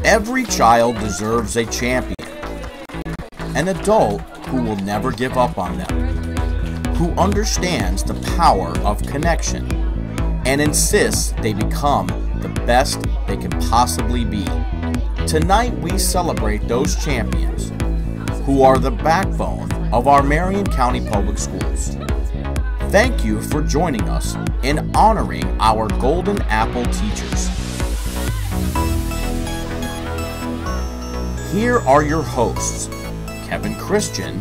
Every child deserves a champion, an adult who will never give up on them, who understands the power of connection and insists they become the best they can possibly be. Tonight we celebrate those champions who are the backbone of our Marion County Public Schools. Thank you for joining us in honoring our Golden Apple teachers. Here are your hosts, Kevin Christian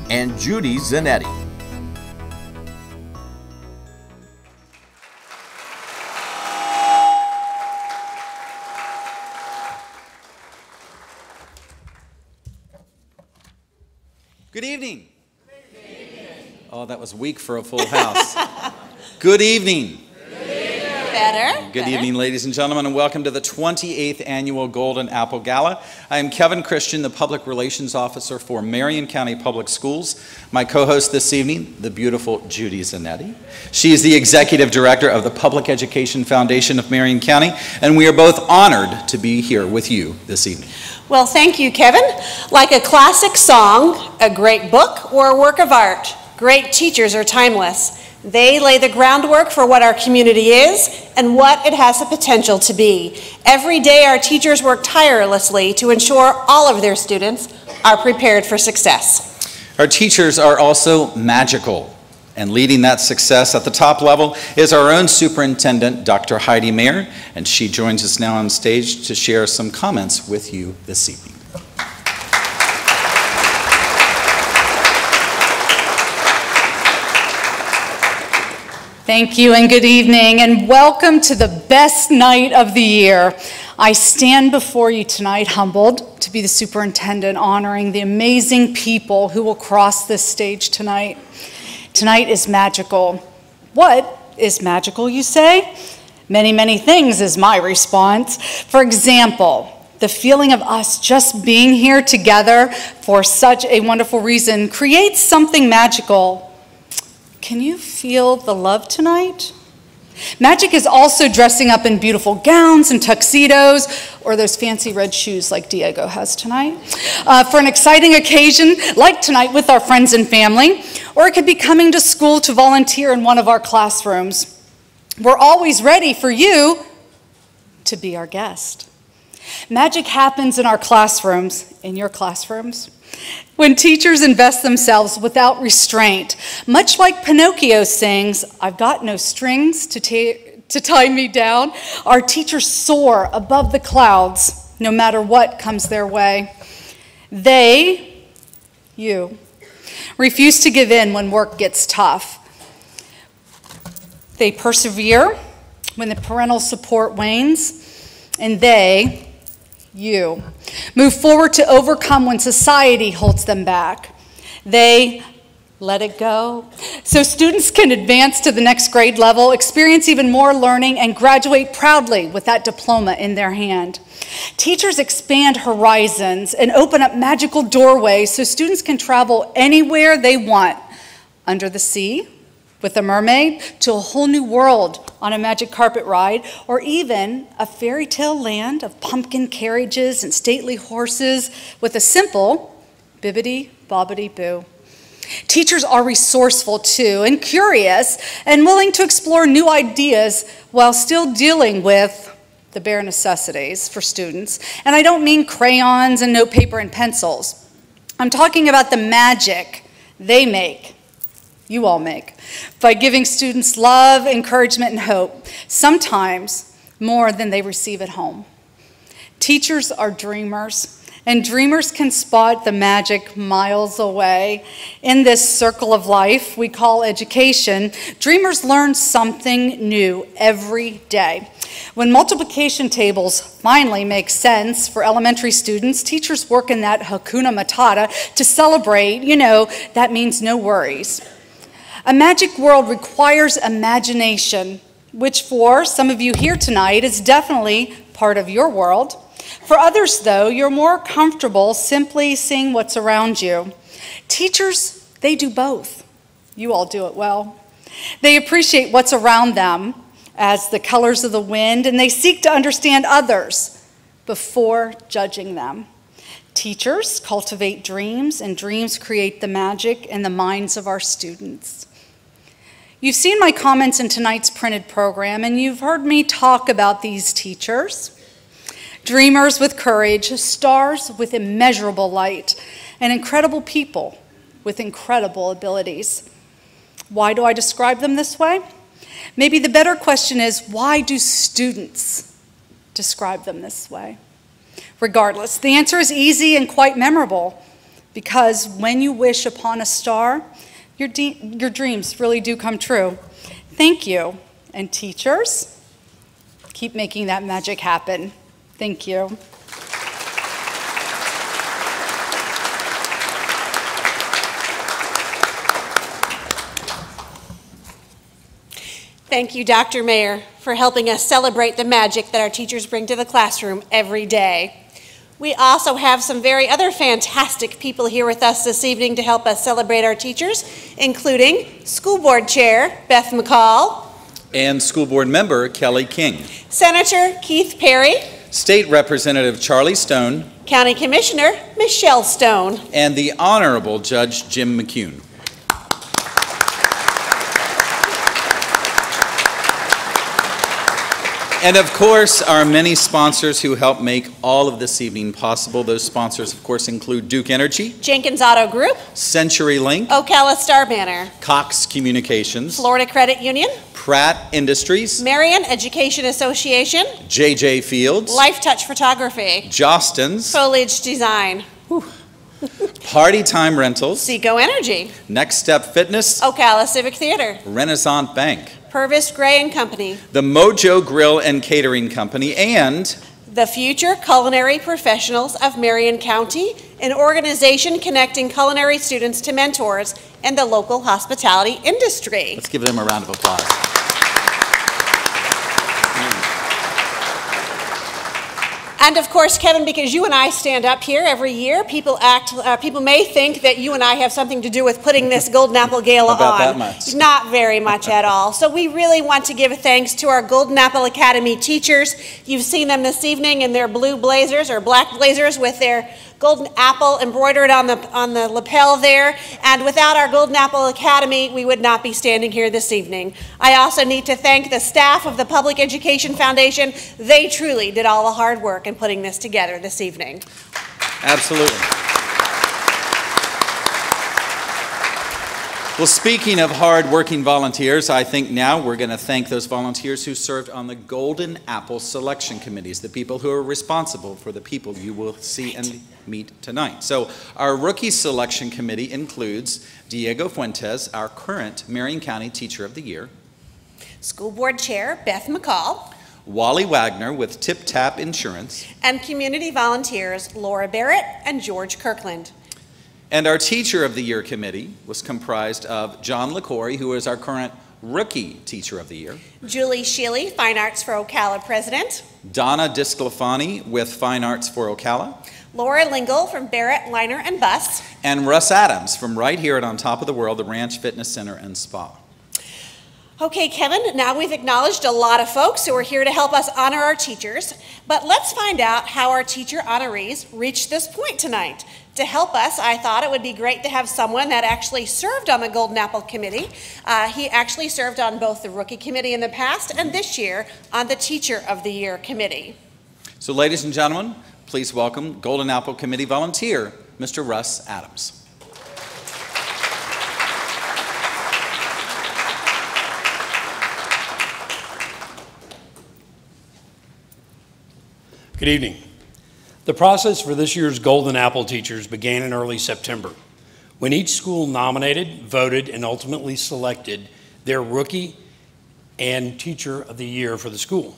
and Judi Zanetti. Good evening. Oh, that was weak for a full house. Good evening. Good evening, ladies and gentlemen, and welcome to the 28th Annual Golden Apple Gala. I am Kevin Christian, the Public Relations Officer for Marion County Public Schools. My co-host this evening, the beautiful Judi Zanetti. She is the Executive Director of the Public Education Foundation of Marion County, and we are both honored to be here with you this evening. Well, thank you, Kevin. Like a classic song, a great book, or a work of art, great teachers are timeless. They lay the groundwork for what our community is and what it has the potential to be. Every day, our teachers work tirelessly to ensure all of their students are prepared for success. Our teachers are also magical, and leading that success at the top level is our own Superintendent Dr. Heidi Maier, and she joins us now on stage to share some comments with you this evening. Thank you and good evening and welcome to the best night of the year. I stand before you tonight humbled to be the superintendent honoring the amazing people who will cross this stage tonight. Tonight is magical. What is magical, you say? Many, many things is my response. For example, the feeling of us just being here together for such a wonderful reason creates something magical. Can you feel the love tonight? Magic is also dressing up in beautiful gowns and tuxedos, or those fancy red shoes like Diego has tonight, for an exciting occasion like tonight with our friends and family, or it could be coming to school to volunteer in one of our classrooms. We're always ready for you to be our guest. Magic happens in our classrooms, in your classrooms, when teachers invest themselves without restraint. Much like Pinocchio sings, "I've got no strings to tie me down," our teachers soar above the clouds no matter what comes their way. They, you, refuse to give in when work gets tough. They persevere when the parental support wanes, and they, you, move forward to overcome when society holds them back. They let it go so students can advance to the next grade level, experience even more learning, and graduate proudly with that diploma in their hand. Teachers expand horizons and open up magical doorways so students can travel anywhere they want, under the sea, with a mermaid, to a whole new world on a magic carpet ride, or even a fairy tale land of pumpkin carriages and stately horses with a simple bibbidi-bobbidi-boo. Teachers are resourceful too, and curious, and willing to explore new ideas while still dealing with the bare necessities for students. And I don't mean crayons and note paper and pencils. I'm talking about the magic they make, you all make, by giving students love, encouragement, and hope, sometimes more than they receive at home. Teachers are dreamers, and dreamers can spot the magic miles away. In this circle of life we call education, dreamers learn something new every day. When multiplication tables finally make sense for elementary students, teachers work in that Hakuna Matata to celebrate, that means no worries. A magic world requires imagination, which for some of you here tonight is definitely part of your world. For others, though, you're more comfortable simply seeing what's around you. Teachers, they do both. You all do it well. They appreciate what's around them as the colors of the wind, and they seek to understand others before judging them. Teachers cultivate dreams, and dreams create the magic in the minds of our students. You've seen my comments in tonight's printed program, and you've heard me talk about these teachers. Dreamers with courage, stars with immeasurable light, and incredible people with incredible abilities. Why do I describe them this way? Maybe the better question is, why do students describe them this way? Regardless, the answer is easy and quite memorable, because when you wish upon a star, your dreams really do come true. Thank you. And teachers, keep making that magic happen. Thank you. Thank you, Dr. Maier, for helping us celebrate the magic that our teachers bring to the classroom every day. We also have some very other fantastic people here with us this evening to help us celebrate our teachers, including School Board Chair Beth McCall and School Board Member Kelly King, Senator Keith Perry, State Representative Charlie Stone, County Commissioner Michelle Stone, and the Honorable Judge Jim McCune. And of course, our many sponsors who help make all of this evening possible. Those sponsors, of course, include Duke Energy, Jenkins Auto Group, CenturyLink, Ocala Star Banner, Cox Communications, Florida Credit Union, Pratt Industries, Marion Education Association, JJ Fields, Life Touch Photography, Jostens, Foliage Design, Party Time Rentals, Seco Energy, Next Step Fitness, Ocala Civic Theater, Renaissance Bank, Purvis Gray and Company, the Mojo Grill and Catering Company, and the Future Culinary Professionals of Marion County, an organization connecting culinary students to mentors in the local hospitality industry. Let's give them a round of applause. And of course, Kevin, because you and I stand up here every year, people may think that you and I have something to do with putting this Golden Apple Gala About on. that much. Not very much at all. So we really want to give thanks to our Golden Apple Academy teachers. You've seen them this evening in their blue blazers or black blazers with their Golden Apple embroidered on the lapel there. And without our Golden Apple Academy, we would not be standing here this evening. I also need to thank the staff of the Public Education Foundation. They truly did all the hard work in putting this together this evening. Absolutely. Well, speaking of hard-working volunteers, I think now we're going to thank those volunteers who served on the Golden Apple Selection Committees, the people who are responsible for the people you will see and meet tonight. So our Rookie Selection Committee includes Diego Fuentes, our current Marion County Teacher of the Year, School Board Chair Beth McCall, Wally Wagner with Tip Tap Insurance, and community volunteers Laura Barrett and George Kirkland. And our Teacher of the Year committee was comprised of John LaCory, who is our current Rookie Teacher of the Year, Julie Shealy, Fine Arts for Ocala President, Donna Disclafani with Fine Arts for Ocala, Laura Lingle from Barrett, Liner and Bus, and Russ Adams from right here at On Top of the World, the Ranch Fitness Center and Spa. Okay, Kevin, now we've acknowledged a lot of folks who are here to help us honor our teachers, but let's find out how our teacher honorees reached this point tonight. To help us, I thought it would be great to have someone that actually served on the Golden Apple Committee. He actually served on both the Rookie Committee in the past and this year on the Teacher of the Year Committee. So ladies and gentlemen, please welcome Golden Apple Committee volunteer, Mr. Russ Adams. Good evening. The process for this year's Golden Apple teachers began in early September, when each school nominated, voted, and ultimately selected their Rookie and Teacher of the Year for the school.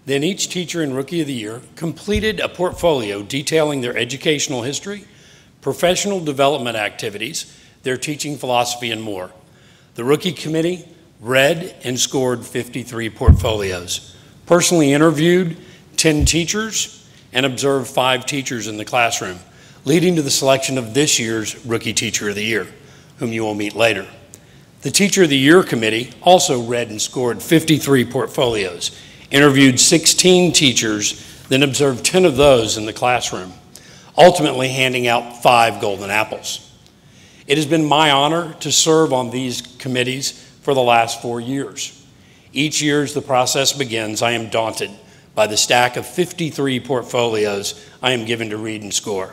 Then each Teacher and Rookie of the Year completed a portfolio detailing their educational history, professional development activities, their teaching philosophy, and more. The Rookie Committee read and scored 53 portfolios, personally interviewed 10 teachers, and observed 5 teachers in the classroom, leading to the selection of this year's Rookie Teacher of the Year, whom you will meet later. The Teacher of the Year Committee also read and scored 53 portfolios, interviewed 16 teachers, then observed 10 of those in the classroom, ultimately handing out 5 golden apples. It has been my honor to serve on these committees for the last 4 years. Each year as the process begins, I am daunted by the stack of 53 portfolios I am given to read and score.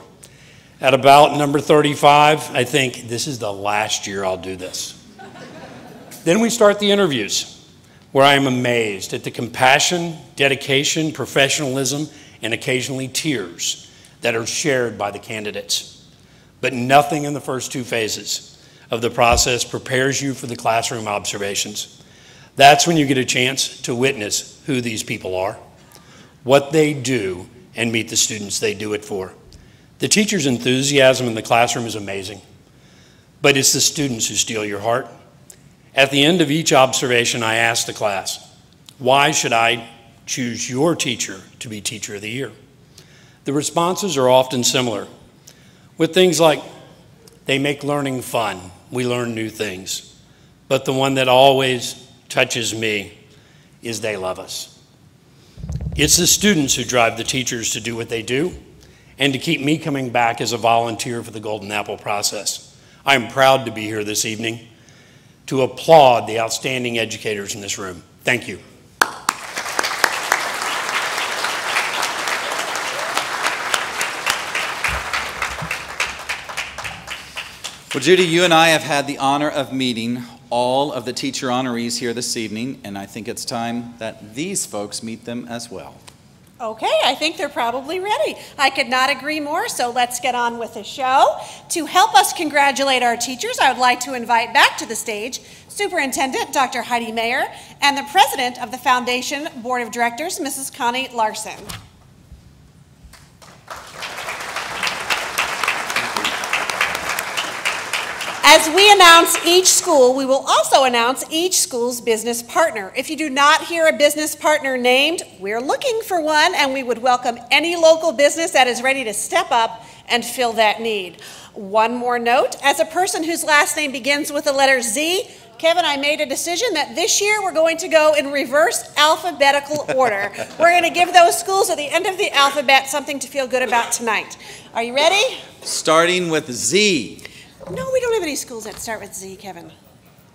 At about number 35, I think this is the last year I'll do this. Then we start the interviews, where I am amazed at the compassion, dedication, professionalism, and occasionally tears that are shared by the candidates. But nothing in the first 2 phases of the process prepares you for the classroom observations. That's when you get a chance to witness who these people are, what they do, and meet the students they do it for. The teacher's enthusiasm in the classroom is amazing, but it's the students who steal your heart. At the end of each observation, I ask the class, why should I choose your teacher to be Teacher of the Year? The responses are often similar, with things like, they make learning fun, we learn new things. But the one that always touches me is they love us. It's the students who drive the teachers to do what they do and to keep me coming back as a volunteer for the Golden Apple process. I am proud to be here this evening to applaud the outstanding educators in this room. Thank you. Well, Judi, you and I have had the honor of meeting all of the teacher honorees here this evening, and I think it's time that these folks meet them as well. Okay, I think they're probably ready. I could not agree more, so let's get on with the show. To help us congratulate our teachers, I would like to invite back to the stage Superintendent Dr. Heidi Maier and the President of the Foundation Board of Directors, Mrs. Connie Larson. As we announce each school, we will also announce each school's business partner. If you do not hear a business partner named, we're looking for one, and we would welcome any local business that is ready to step up and fill that need. One more note, as a person whose last name begins with the letter Z, Kevin, I made a decision that this year we're going to go in reverse alphabetical order. We're going to give those schools at the end of the alphabet something to feel good about tonight. Are you ready? Starting with Z. No, we don't have any schools that start with Z, Kevin.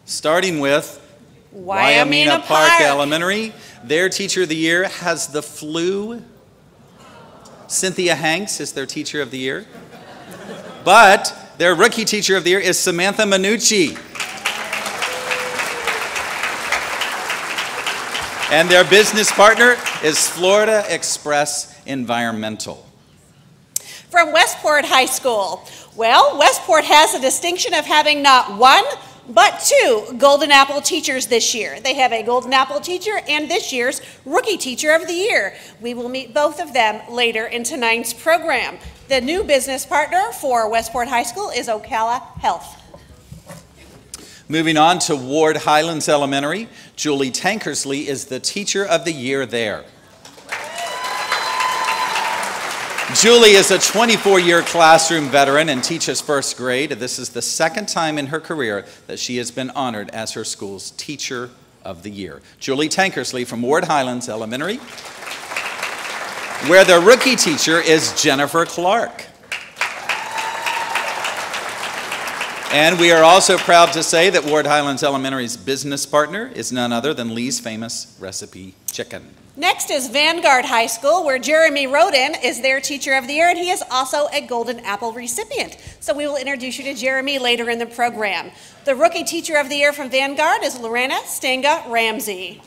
Starting with Wyoming Park Elementary. Their Teacher of the Year has the flu. Cynthia Hanks is their Teacher of the Year. But their Rookie Teacher of the Year is Samantha Minucci. And their business partner is Florida Express Environmental. From Westport High School. Well, Westport has the distinction of having not one, but 2 Golden Apple teachers this year. They have a Golden Apple teacher and this year's Rookie Teacher of the Year. We will meet both of them later in tonight's program. The new business partner for Westport High School is Ocala Health. Moving on to Ward Highlands Elementary, Julie Tankersley is the Teacher of the Year there. Julie is a 24-year classroom veteran and teaches first grade. This is the second time in her career that she has been honored as her school's Teacher of the Year. Julie Tankersley from Ward Highlands Elementary, where the Rookie Teacher is Jennifer Clark. And we are also proud to say that Ward Highlands Elementary's business partner is none other than Lee's famous recipe chicken. Next is Vanguard High School, where Jeremy Roden is their Teacher of the Year, and he is also a Golden Apple recipient. So we will introduce you to Jeremy later in the program. The Rookie Teacher of the Year from Vanguard is Lorena Stanga Ramsey.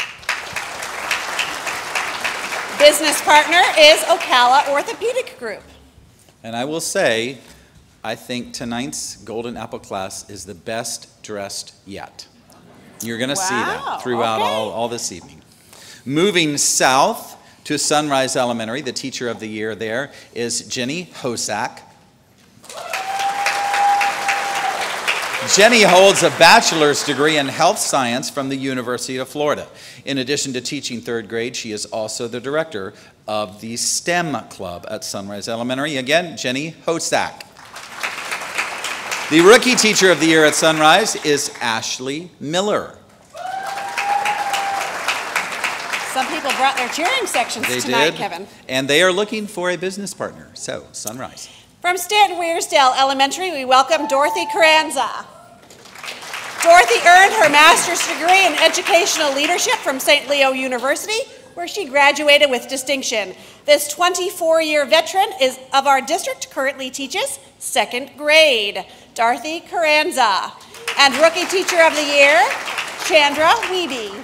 Business partner is Ocala Orthopedic Group. And I will say, I think tonight's Golden Apple class is the best dressed yet. You're going to see that throughout all this evening. Moving south to Sunrise Elementary, the Teacher of the Year there is Jenny Hosak. Jenny holds a bachelor's degree in health science from the University of Florida. In addition to teaching third grade, she is also the director of the STEM Club at Sunrise Elementary. Again, Jenny Hosak. The Rookie Teacher of the Year at Sunrise is Ashley Miller. Some people brought their cheering sections tonight, Kevin. And they are looking for a business partner. So, Sunrise. From Stanton-Wearsdale Elementary, we welcome Dorothy Carranza. Dorothy earned her master's degree in educational leadership from St. Leo University, where she graduated with distinction. This 24-year veteran of our district currently teaches 2nd grade. Dorothy Carranza. And Rookie Teacher of the Year, Chandra Wiebe.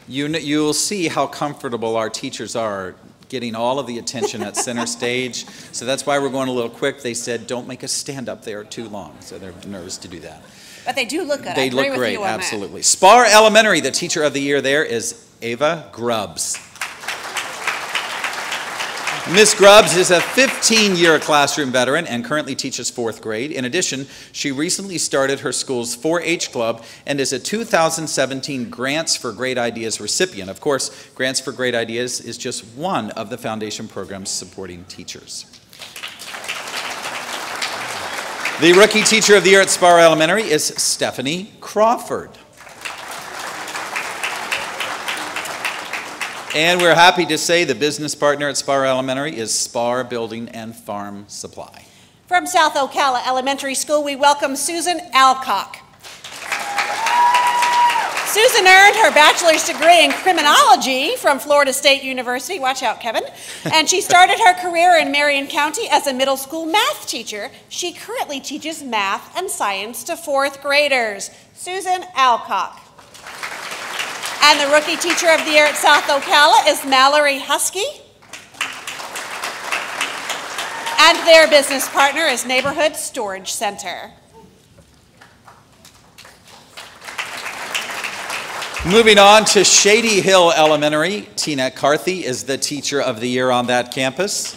You'll see how comfortable our teachers are getting all of the attention at center stage. So that's why we're going a little quick. They said, don't make us stand up there too long. So they're nervous to do that. But they do look good. They look great, absolutely. Spar Elementary, the teacher of the year there is Ava Grubbs. Miss Grubbs is a 15-year classroom veteran and currently teaches 4th grade. In addition, she recently started her school's 4-H club and is a 2017 Grants for Great Ideas recipient. Of course, Grants for Great Ideas is just one of the foundation programs supporting teachers. The Rookie Teacher of the Year at Spar Elementary is Stephanie Crawford. And we're happy to say the business partner at Spar Elementary is Spar Building and Farm Supply. From South Ocala Elementary School, we welcome Susan Alcock. Susan earned her bachelor's degree in criminology from Florida State University. Watch out, Kevin. And she started her career in Marion County as a middle school math teacher. She currently teaches math and science to 4th graders. Susan Alcock. And the Rookie Teacher of the Year at South Ocala is Mallory Husky. And their business partner is Neighborhood Storage Center. Moving on to Shady Hill Elementary, Tina Carthy is the Teacher of the Year on that campus,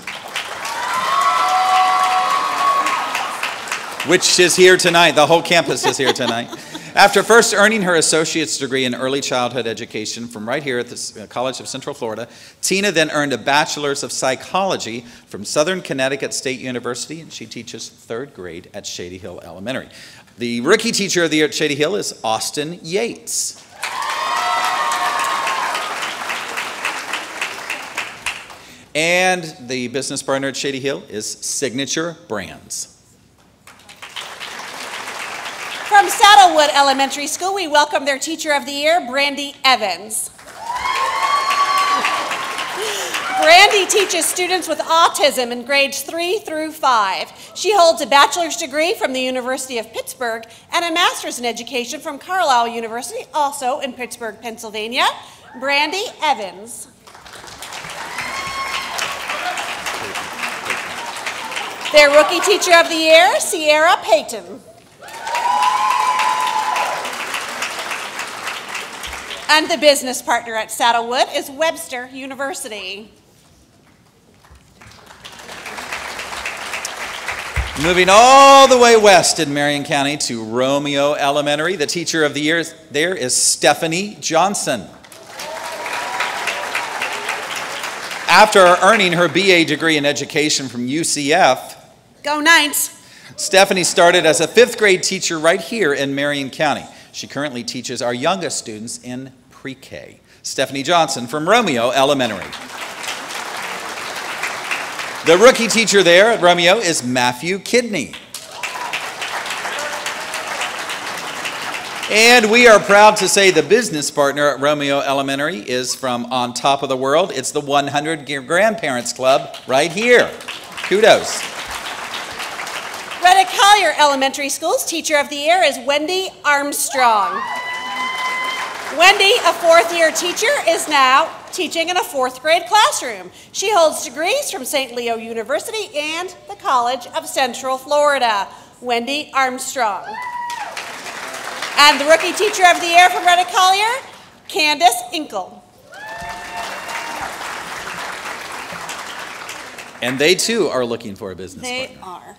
which is here tonight. The whole campus is here tonight. After first earning her associate's degree in early childhood education from right here at the College of Central Florida, Tina then earned a Bachelor's of Psychology from Southern Connecticut State University, and she teaches 3rd grade at Shady Hill Elementary. The Rookie Teacher of the Year at Shady Hill is Austin Yates. And the business partner at Shady Hill is Signature Brands. From Saddlewood Elementary School, we welcome their Teacher of the Year, Brandy Evans. Brandy teaches students with autism in grades 3 through 5. She holds a bachelor's degree from the University of Pittsburgh and a master's in education from Carlisle University, also in Pittsburgh, Pennsylvania. Brandy Evans. Their Rookie Teacher of the Year, Sierra Payton. And the business partner at Saddlewood is Webster University. Moving all the way west in Marion County to Romeo Elementary, the Teacher of the Year there is Stephanie Johnson. After earning her BA degree in education from UCF, Go Knights! Stephanie started as a 5th grade teacher right here in Marion County. She currently teaches our youngest students in pre-K. Stephanie Johnson from Romeo Elementary. The Rookie Teacher there at Romeo is Matthew Kidney. And we are proud to say the business partner at Romeo Elementary is from On Top of the World. It's the 100 Grandparents Club right here. Kudos. Reddick Collier Elementary School's Teacher of the Year is Wendy Armstrong. Wendy, a 4th-year teacher, is now teaching in a 4th grade classroom. She holds degrees from St. Leo University and the College of Central Florida. Wendy Armstrong. And the Rookie Teacher of the Year from Reddick Collier, Candace Inkle. And they too are looking for a business partner. They are.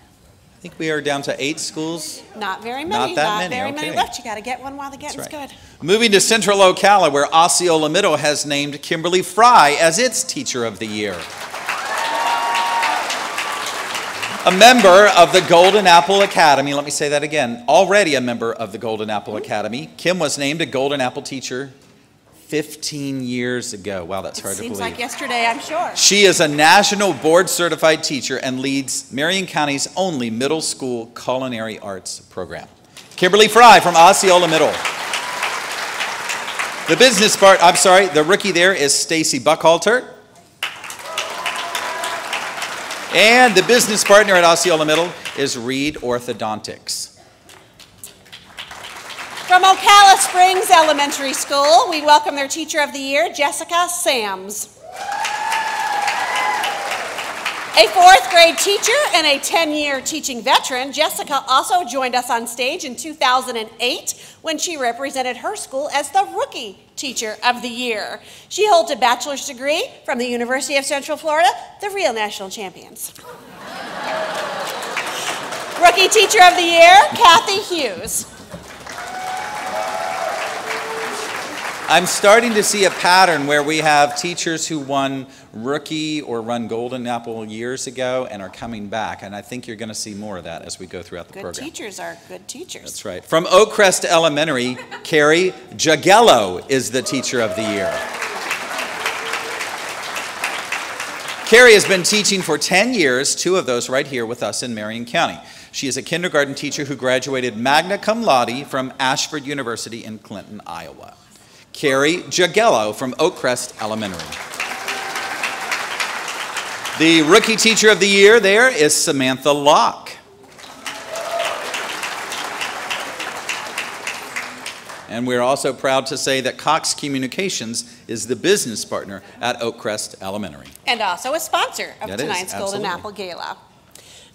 I think we are down to 8 schools. Not very many. Not that very many, many left. You got to get one while the getting's good. Moving to Central Ocala, where Osceola Middle has named Kimberly Fry as its Teacher of the Year. A member of the Golden Apple Academy. Let me say that again. Already a member of the Golden Apple Academy. Kim was named a Golden Apple teacher 15 years ago. Wow, that's hard to believe. Seems like yesterday, I'm sure. She is a national board certified teacher and leads Marion County's only middle school culinary arts program. Kimberly Fry from Osceola Middle. The rookie there is Stacy Buckhalter. And the business partner at Osceola Middle is Reed Orthodontics. From Ocala Springs Elementary School, we welcome their Teacher of the Year, Jessica Sams. A 4th grade teacher and a 10-year teaching veteran, Jessica also joined us on stage in 2008 when she represented her school as the Rookie Teacher of the Year. She holds a bachelor's degree from the University of Central Florida, the real national champions. Rookie Teacher of the Year, Kathy Hughes. I'm starting to see a pattern where we have teachers who won Rookie or run Golden Apple years ago and are coming back, and I think you're going to see more of that as we go throughout the program. Good teachers are good teachers. That's right. From Oak Crest Elementary, Carrie Jagello is the Teacher of the Year. Carrie has been teaching for 10 years, 2 of those right here with us in Marion County. She is a kindergarten teacher who graduated magna cum laude from Ashford University in Clinton, Iowa. Carrie Jagello from Oak Crest Elementary. The Rookie Teacher of the Year there is Samantha Locke. And we're also proud to say that Cox Communications is the business partner at Oak Crest Elementary. And also a sponsor of tonight's Golden Apple Gala.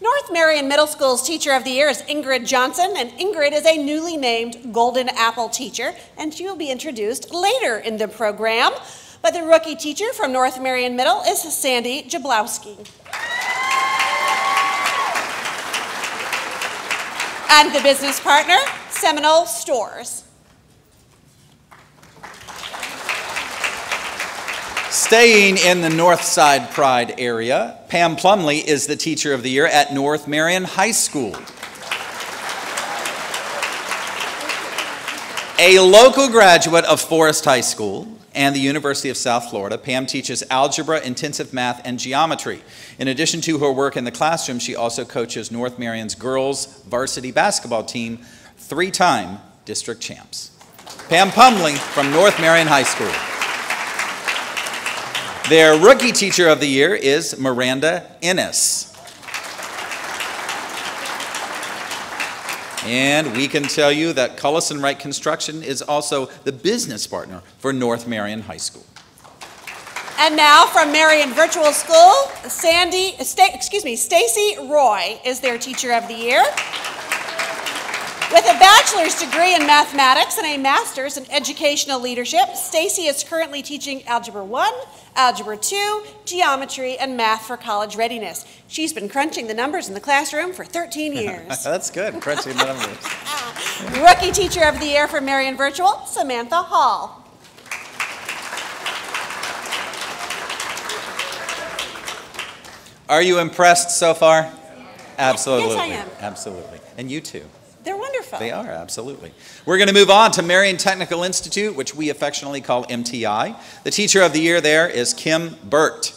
North Marion Middle School's Teacher of the Year is Ingrid Johnson, and Ingrid is a newly named Golden Apple teacher, and she will be introduced later in the program. But the Rookie Teacher from North Marion Middle is Sandy Jablowski. And the business partner, Seminole Stores. Staying in the North Side Pride area, Pam Plumley is the Teacher of the Year at North Marion High School. A local graduate of Forest High School and the University of South Florida, Pam teaches algebra, intensive math, and geometry. In addition to her work in the classroom, she also coaches North Marion's girls varsity basketball team, 3-time district champs. Pam Plumley from North Marion High School. Their Rookie Teacher of the Year is Miranda Ennis. And we can tell you that Cullison Wright Construction is also the business partner for North Marion High School. And now from Marion Virtual School, Stacy Roy is their Teacher of the Year. With a bachelor's degree in mathematics and a master's in educational leadership, Stacy is currently teaching Algebra 1, Algebra 2, Geometry, and Math for college readiness. She's been crunching the numbers in the classroom for 13 years. That's good, crunching the numbers. Rookie Teacher of the Year for Marion Virtual, Samantha Hall. Are you impressed so far? Absolutely. Yes, I am. Absolutely. And you too. They're wonderful. They are, absolutely. We're going to move on to Marion Technical Institute, which we affectionately call MTI. The Teacher of the Year there is Kim Burt.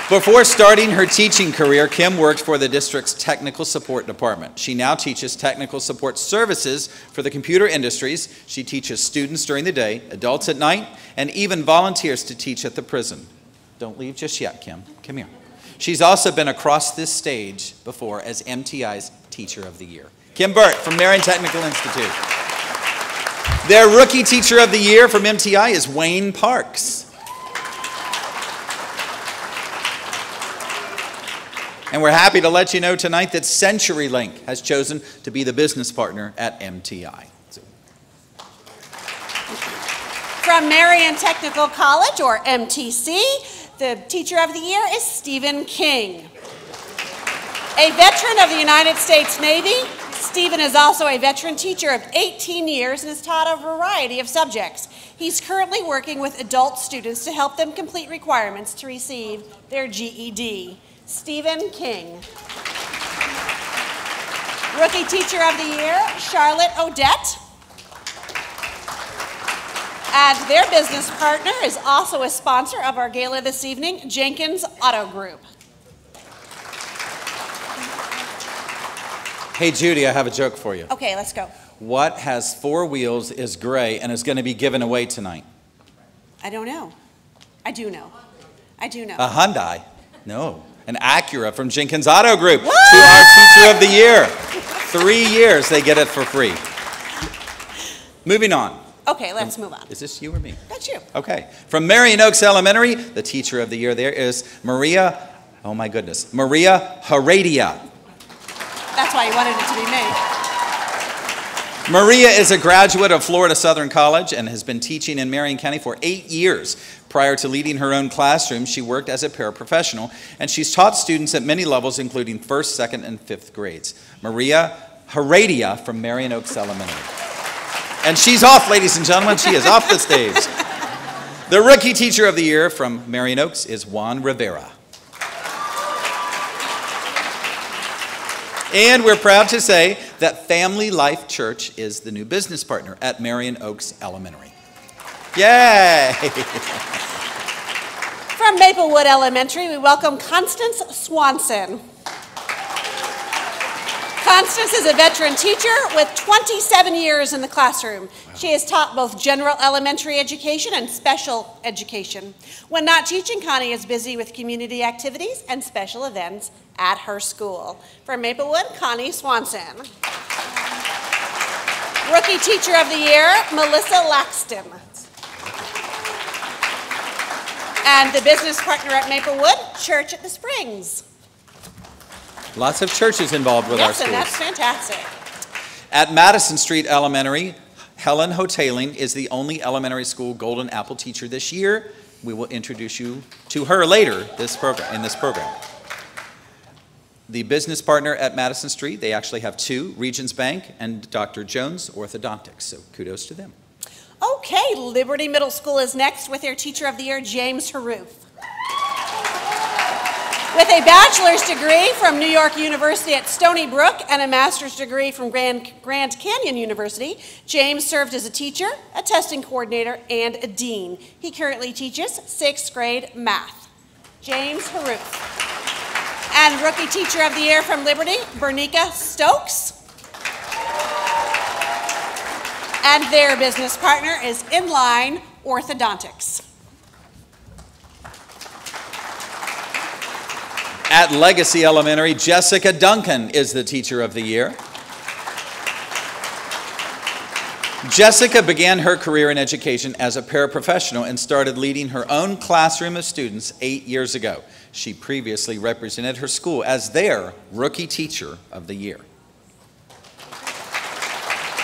Before starting her teaching career, Kim worked for the district's technical support department. She now teaches technical support services for the computer industries. She teaches students during the day, adults at night, and even volunteers to teach at the prison. Don't leave just yet, Kim. Come here. She's also been across this stage before as MTI's Teacher of the Year. Kim Burt from Marion Technical Institute. Their Rookie Teacher of the Year from MTI is Wayne Parks. And we're happy to let you know tonight that CenturyLink has chosen to be the business partner at MTI. From Marion Technical College, or MTC, the Teacher of the Year is Stephen King. A veteran of the United States Navy, Stephen is also a veteran teacher of 18 years and has taught a variety of subjects. He's currently working with adult students to help them complete requirements to receive their GED. Stephen King. Rookie Teacher of the Year, Charlotte Odette. And their business partner is also a sponsor of our gala this evening, Jenkins Auto Group. Hey, Judi, I have a joke for you. Okay, let's go. What has 4 wheels, is gray, and is going to be given away tonight? I don't know. I do know. I do know. A Hyundai? No. An Acura from Jenkins Auto Group. What? To our Teacher of the Year. 3 years, they get it for free. Moving on. Okay, let's move on. Is this you or me? That's you. Okay. From Marion Oaks Elementary, the Teacher of the Year there is Maria, oh my goodness, Maria Heredia. That's why you wanted it to be me. Maria is a graduate of Florida Southern College and has been teaching in Marion County for 8 years. Prior to leading her own classroom, she worked as a paraprofessional, and she's taught students at many levels, including 1st, 2nd, and 5th grades. Maria Heredia from Marion Oaks Elementary. And she's off, ladies and gentlemen. She is off the stage. The Rookie Teacher of the Year from Marion Oaks is Juan Rivera. And we're proud to say that Family Life Church is the new business partner at Marion Oaks Elementary. Yay! From Maplewood Elementary, we welcome Constance Swanson. Constance is a veteran teacher with 27 years in the classroom. Wow. She has taught both general elementary education and special education. When not teaching, Connie is busy with community activities and special events at her school. From Maplewood, Connie Swanson. Rookie Teacher of the Year, Melissa Laxton. And the business partner at Maplewood, Church at the Springs. Lots of churches involved with our schools. Yes, and that's fantastic. At Madison Street Elementary, Helen Hoteling is the only elementary school Golden Apple teacher this year. We will introduce you to her later in this program. The business partner at Madison Street, they actually have 2, Regions Bank and Dr. Jones Orthodontics, so kudos to them. Okay, Liberty Middle School is next with their Teacher of the Year, James Haroof. With a bachelor's degree from New York University at Stony Brook and a master's degree from Grand Canyon University, James served as a teacher, a testing coordinator, and a dean. He currently teaches 6th grade math. James Haroof. And Rookie Teacher of the Year from Liberty, Bernica Stokes. And their business partner is Inline Orthodontics. At Legacy Elementary, Jessica Duncan is the Teacher of the Year. Jessica began her career in education as a paraprofessional and started leading her own classroom of students 8 years ago. She previously represented her school as their Rookie Teacher of the Year.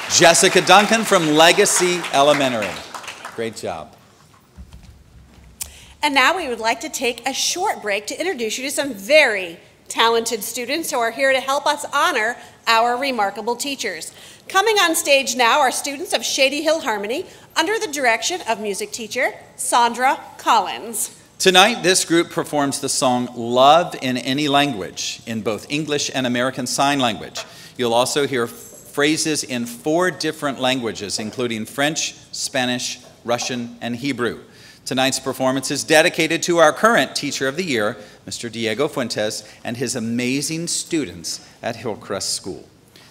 Jessica Duncan from Legacy Elementary. Great job. And now we would like to take a short break to introduce you to some very talented students who are here to help us honor our remarkable teachers. Coming on stage now are students of Shady Hill Harmony under the direction of music teacher Sandra Collins. Tonight, this group performs the song Love in Any Language in both English and American Sign Language. You'll also hear phrases in 4 different languages, including French, Spanish, Russian, and Hebrew. Tonight's performance is dedicated to our current Teacher of the Year, Mr. Diego Fuentes, and his amazing students at Hillcrest School.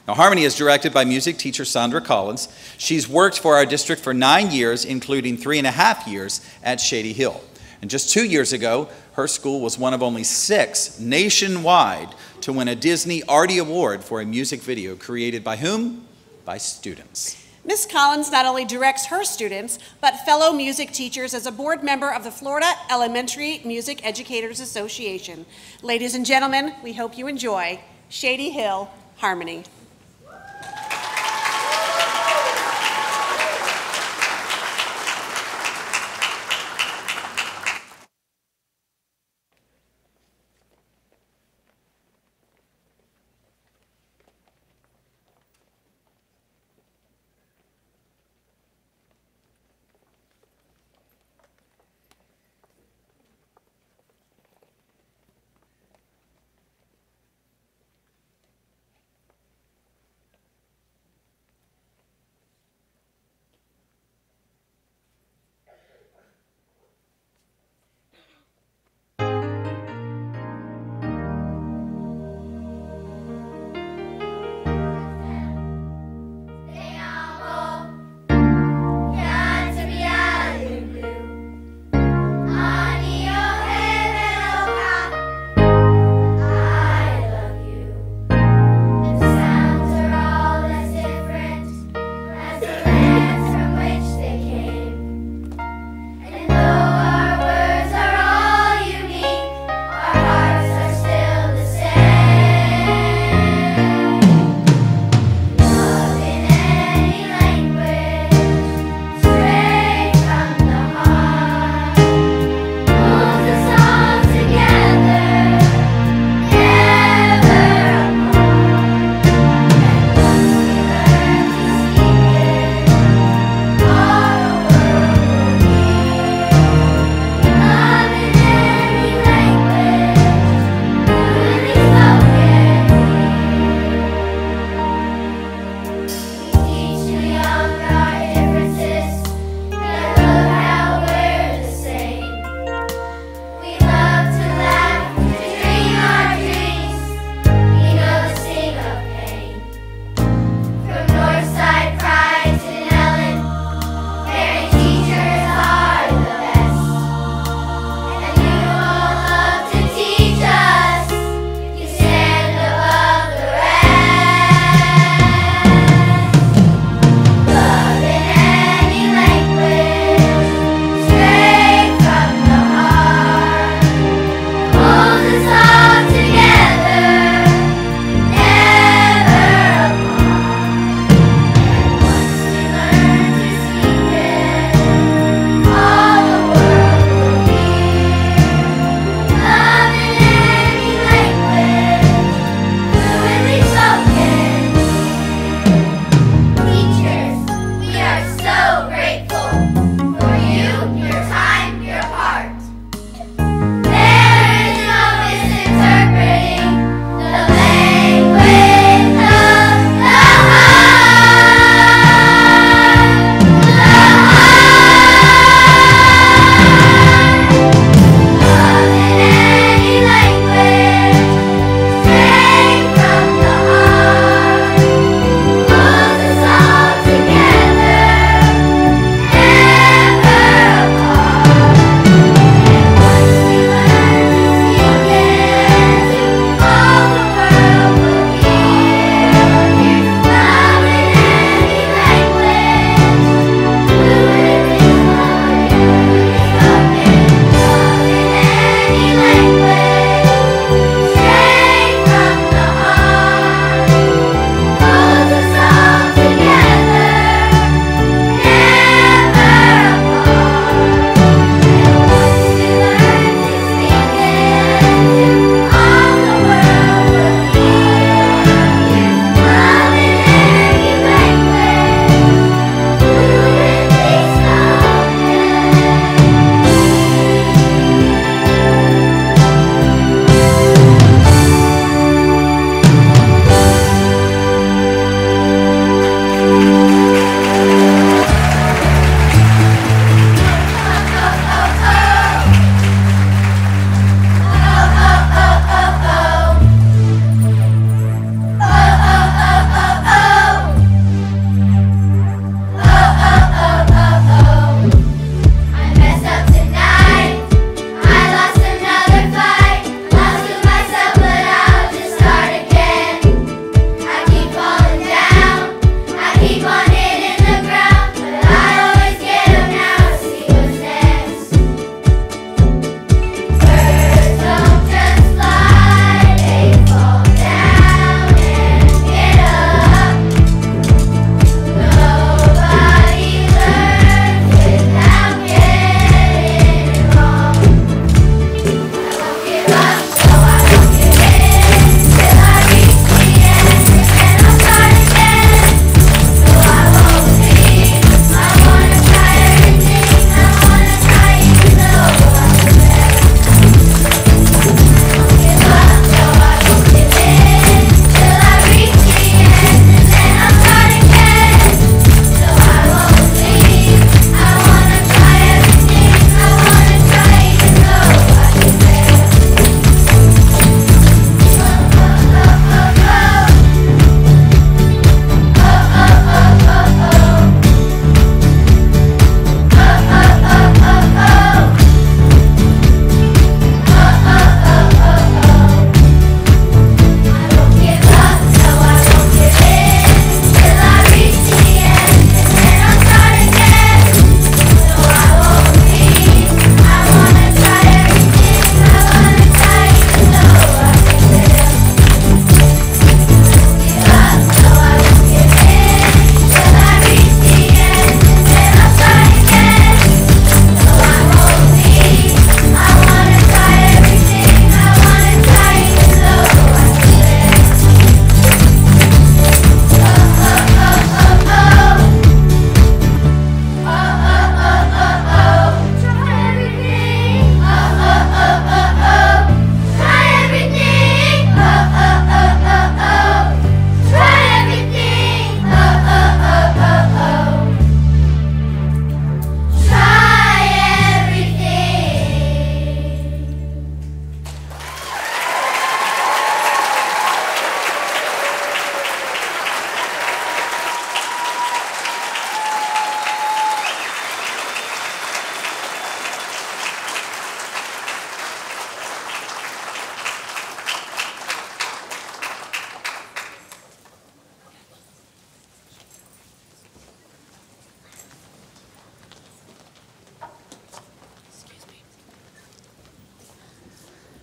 Now, Harmony is directed by music teacher Sandra Collins. She's worked for our district for 9 years, including 3.5 years at Shady Hill. And just 2 years ago, her school was one of only 6 nationwide to win a Disney Artie Award for a music video created by whom? By students. Ms. Collins not only directs her students, but fellow music teachers as a board member of the Florida Elementary Music Educators Association. Ladies and gentlemen, we hope you enjoy Shady Hill Harmony.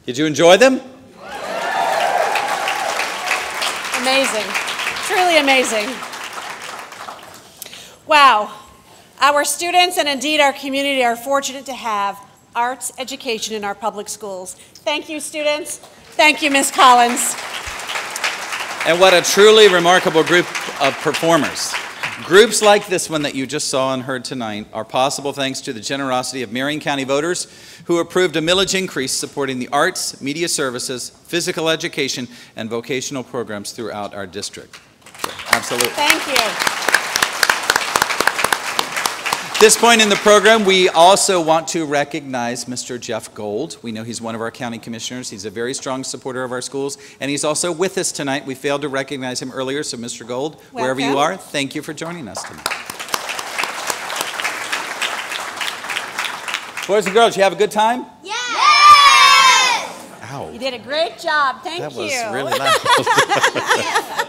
Did you enjoy them? Amazing. Truly amazing. Wow. Our students and indeed our community are fortunate to have arts education in our public schools. Thank you, students. Thank you, Ms. Collins. And what a truly remarkable group of performers. Groups like this one that you just saw and heard tonight are possible thanks to the generosity of Marion County voters who approved a millage increase supporting the arts, media services, physical education, and vocational programs throughout our district. Absolutely. Thank you. At this point in the program, we also want to recognize Mr. Jeff Gold. We know he's one of our county commissioners. He's a very strong supporter of our schools, and he's also with us tonight. We failed to recognize him earlier, so Mr. Gold, wherever you are, thank you for joining us tonight. Boys and girls, you have a good time? Yes! Ow. You did a great job. Thank you. That was really loud.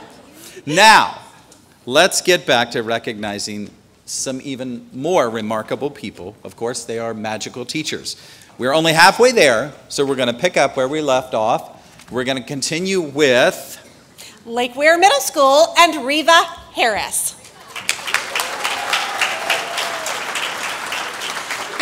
Now, let's get back to recognizing some even more remarkable people. Of course, they are magical teachers. We're only halfway there, so we're going to pick up where we left off. We're going to continue with Lake Weir Middle School and Reva Harris.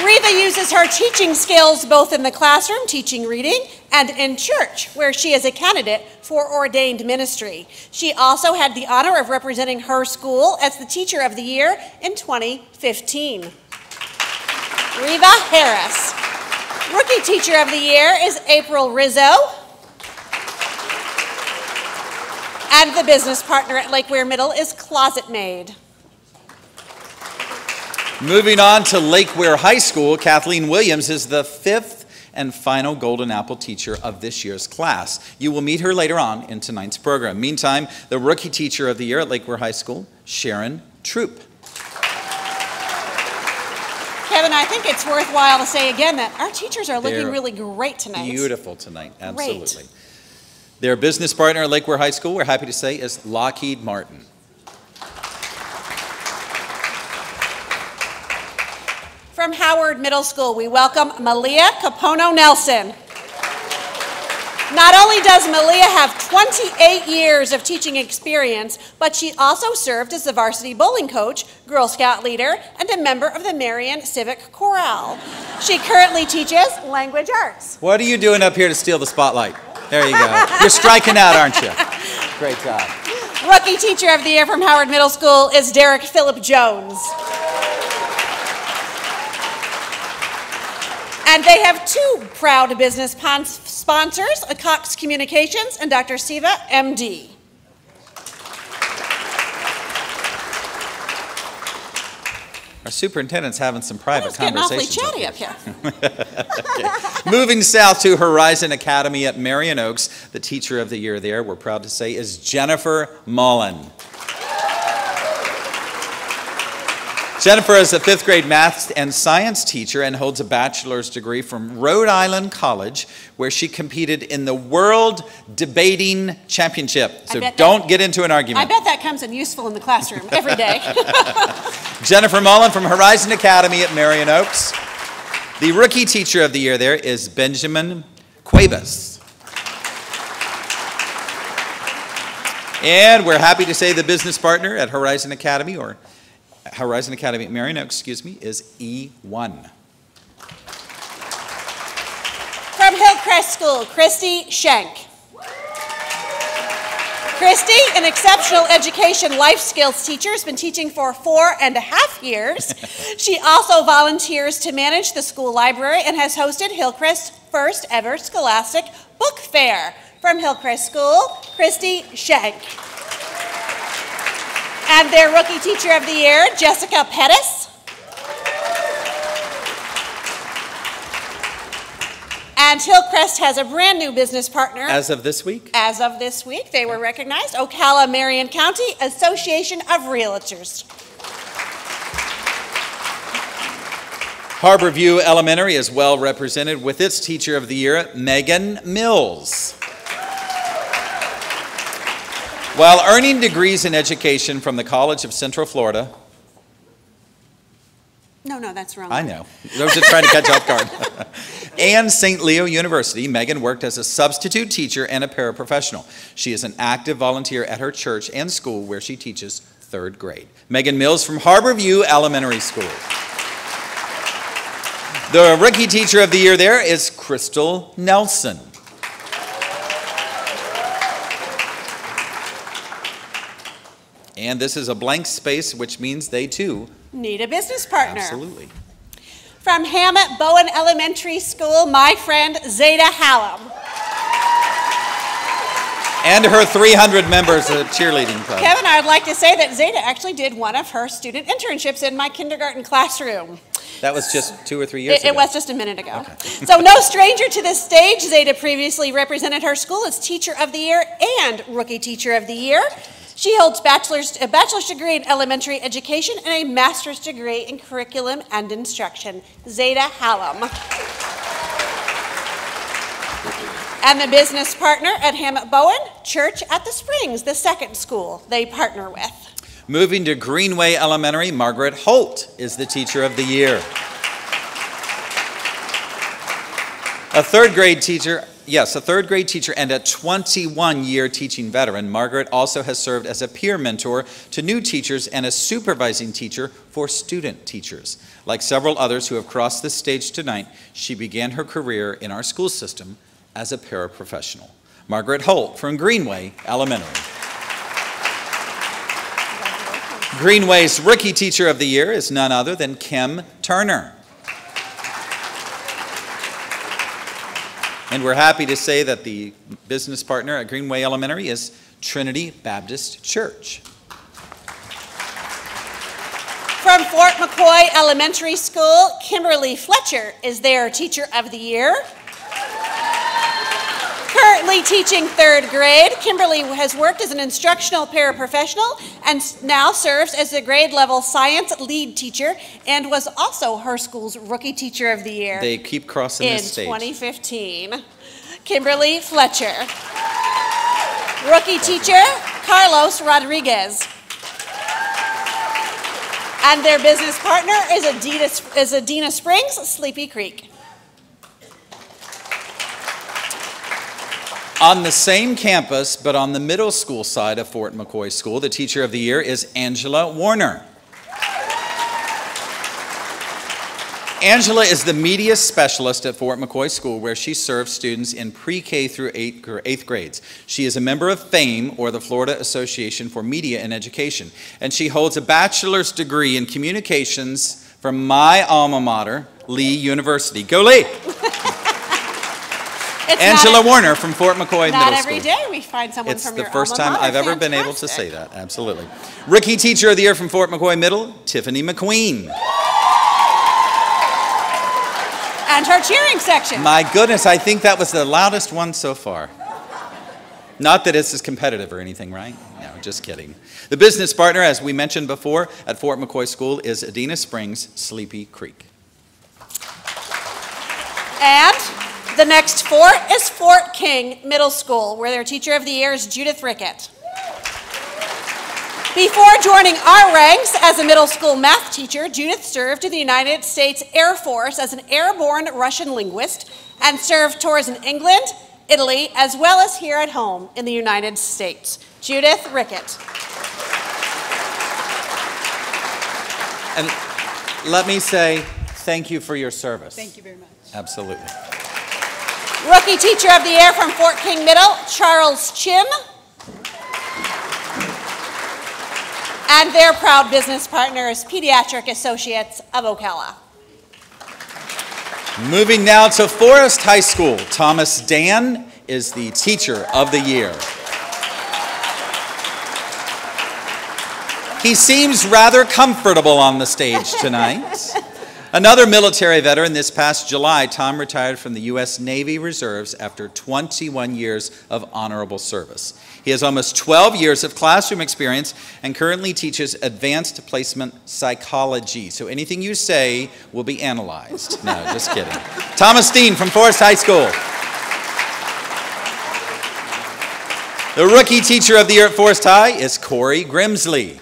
Reva uses her teaching skills both in the classroom, teaching reading, and in church, where she is a candidate for ordained ministry. She also had the honor of representing her school as the Teacher of the Year in 2015. Reva Harris. Rookie Teacher of the Year is April Rizzo. And the business partner at Lake Weir Middle is Closet Maid. Moving on to Lake Weir High School, Kathleen Williams is the 5th and final Golden Apple teacher of this year's class. You will meet her later on in tonight's program. Meantime, the Rookie Teacher of the Year at Lake Weir High School, Sharon Troop. Kevin, I think it's worthwhile to say again that our teachers are looking really great tonight. Beautiful tonight, absolutely. Great. Their business partner at Lake Weir High School, we're happy to say, is Lockheed Martin. From Howard Middle School, we welcome Malia Capono Nelson. Not only does Malia have 28 years of teaching experience, but she also served as the varsity bowling coach, Girl Scout leader, and a member of the Marion Civic Chorale. She currently teaches language arts. What are you doing up here to steal the spotlight? There you go. You're striking out, aren't you? Great job. Rookie Teacher of the Year from Howard Middle School is Derek Phillip Jones. And they have two proud business sponsors, Cox Communications and Dr. Siva, MD. Our superintendent's having some private conversations. Getting awfully chatty up here. Okay. Moving south to Horizon Academy at Marion Oaks, the Teacher of the Year there, we're proud to say, is Jennifer Mullen. Jennifer is a 5th grade math and science teacher and holds a bachelor's degree from Rhode Island College, where she competed in the World Debating Championship. So don't get into an argument. I bet that comes in useful in the classroom every day. Jennifer Mullen from Horizon Academy at Marion Oaks. The Rookie Teacher of the Year there is Benjamin Cuevas. And we're happy to say the business partner at Horizon Academy, or Horizon Academy at Marion Oaks, is E1. From Hillcrest School, Christy Schenk. Christy, an exceptional education life skills teacher, has been teaching for 4.5 years. She also volunteers to manage the school library and has hosted Hillcrest's first ever Scholastic Book Fair. From Hillcrest School, Christy Schenk. And their Rookie Teacher of the Year, Jessica Pettis. And Hillcrest has a brand new business partner. As of this week? As of this week, they were recognized. Ocala Marion County Association of Realtors. Harborview Elementary is well represented with its Teacher of the Year, Megan Mills. While earning degrees in education from the College of Central Florida, No, that's wrong. I know. I was just trying to catch off guard. And St. Leo University, Megan worked as a substitute teacher and a paraprofessional. She is an active volunteer at her church and school where she teaches 3rd grade. Megan Mills from Harborview Elementary School. The Rookie Teacher of the Year there is Crystal Nelson. And this is a blank space, which means they too need a business partner. Absolutely. From Hammett Bowen Elementary School, my friend Zeta Hallam. And her 300 members of cheerleading club. Kevin, I would like to say that Zeta actually did one of her student internships in my kindergarten classroom. That was just 2 or 3 years ago. It was just a minute ago. Okay. So no stranger to this stage, Zeta previously represented her school as Teacher of the Year and Rookie Teacher of the Year. She holds a bachelor's degree in elementary education and a master's degree in curriculum and instruction. Zeta Hallam. And the business partner at Hammett Bowen, Church at the Springs, the 2nd school they partner with. Moving to Greenway Elementary, Margaret Holt is the Teacher of the Year. A 3rd grade teacher and a 21-year teaching veteran, Margaret also has served as a peer mentor to new teachers and a supervising teacher for student teachers. Like several others who have crossed this stage tonight, she began her career in our school system as a paraprofessional. Margaret Holt from Greenway Elementary. Greenway's Rookie Teacher of the Year is none other than Kim Turner. And we're happy to say that the business partner at Greenway Elementary is Trinity Baptist Church. From Fort McCoy Elementary School, Kimberly Fletcher is their Teacher of the Year. Currently teaching 3rd grade, Kimberly has worked as an instructional paraprofessional and now serves as the grade level science lead teacher and was also her school's Rookie Teacher of the Year. They keep crossing this stage. In 2015. Kimberly Fletcher. Rookie teacher, Carlos Rodriguez. And their business partner is Adena Springs, Sleepy Creek. On the same campus, but on the middle school side of Fort McCoy School, the Teacher of the Year is Angela Warner. Angela is the media specialist at Fort McCoy School, where she serves students in pre-K through 8th grades. She is a member of FAME, or the Florida Association for Media and Education, and she holds a bachelor's degree in communications from my alma mater, Lee University. Go Lee! Angela Warner from Fort McCoy Middle School. Not every day we find someone from your alma mater. It's the first time I've ever been able to say that, absolutely. Rookie Teacher of the Year from Fort McCoy Middle, Tiffany McQueen. And her cheering section. My goodness, I think that was the loudest one so far. Not that this is competitive or anything, right? No, just kidding. The business partner, as we mentioned before, at Fort McCoy School is Adena Springs, Sleepy Creek. And the next fort is Fort King Middle School, where their Teacher of the Year is Judith Rickett. Before joining our ranks as a middle school math teacher, Judith served in the United States Air Force as an airborne Russian linguist and served tours in England, Italy, as well as here at home in the United States. Judith Rickett. And let me say thank you for your service. Thank you very much. Absolutely. Rookie Teacher of the Year from Fort King Middle, Charles Chim. And their proud business partner is Pediatric Associates of Ocala. Moving now to Forest High School, Thomas Dan is the Teacher of the Year. He seems rather comfortable on the stage tonight. Another military veteran, this past July, Tom retired from the U.S. Navy Reserves after 21 years of honorable service. He has almost 12 years of classroom experience and currently teaches advanced placement psychology. So anything you say will be analyzed. No, just kidding. Thomas Dean from Forest High School. The Rookie Teacher of the Year at Forest High is Corey Grimsley.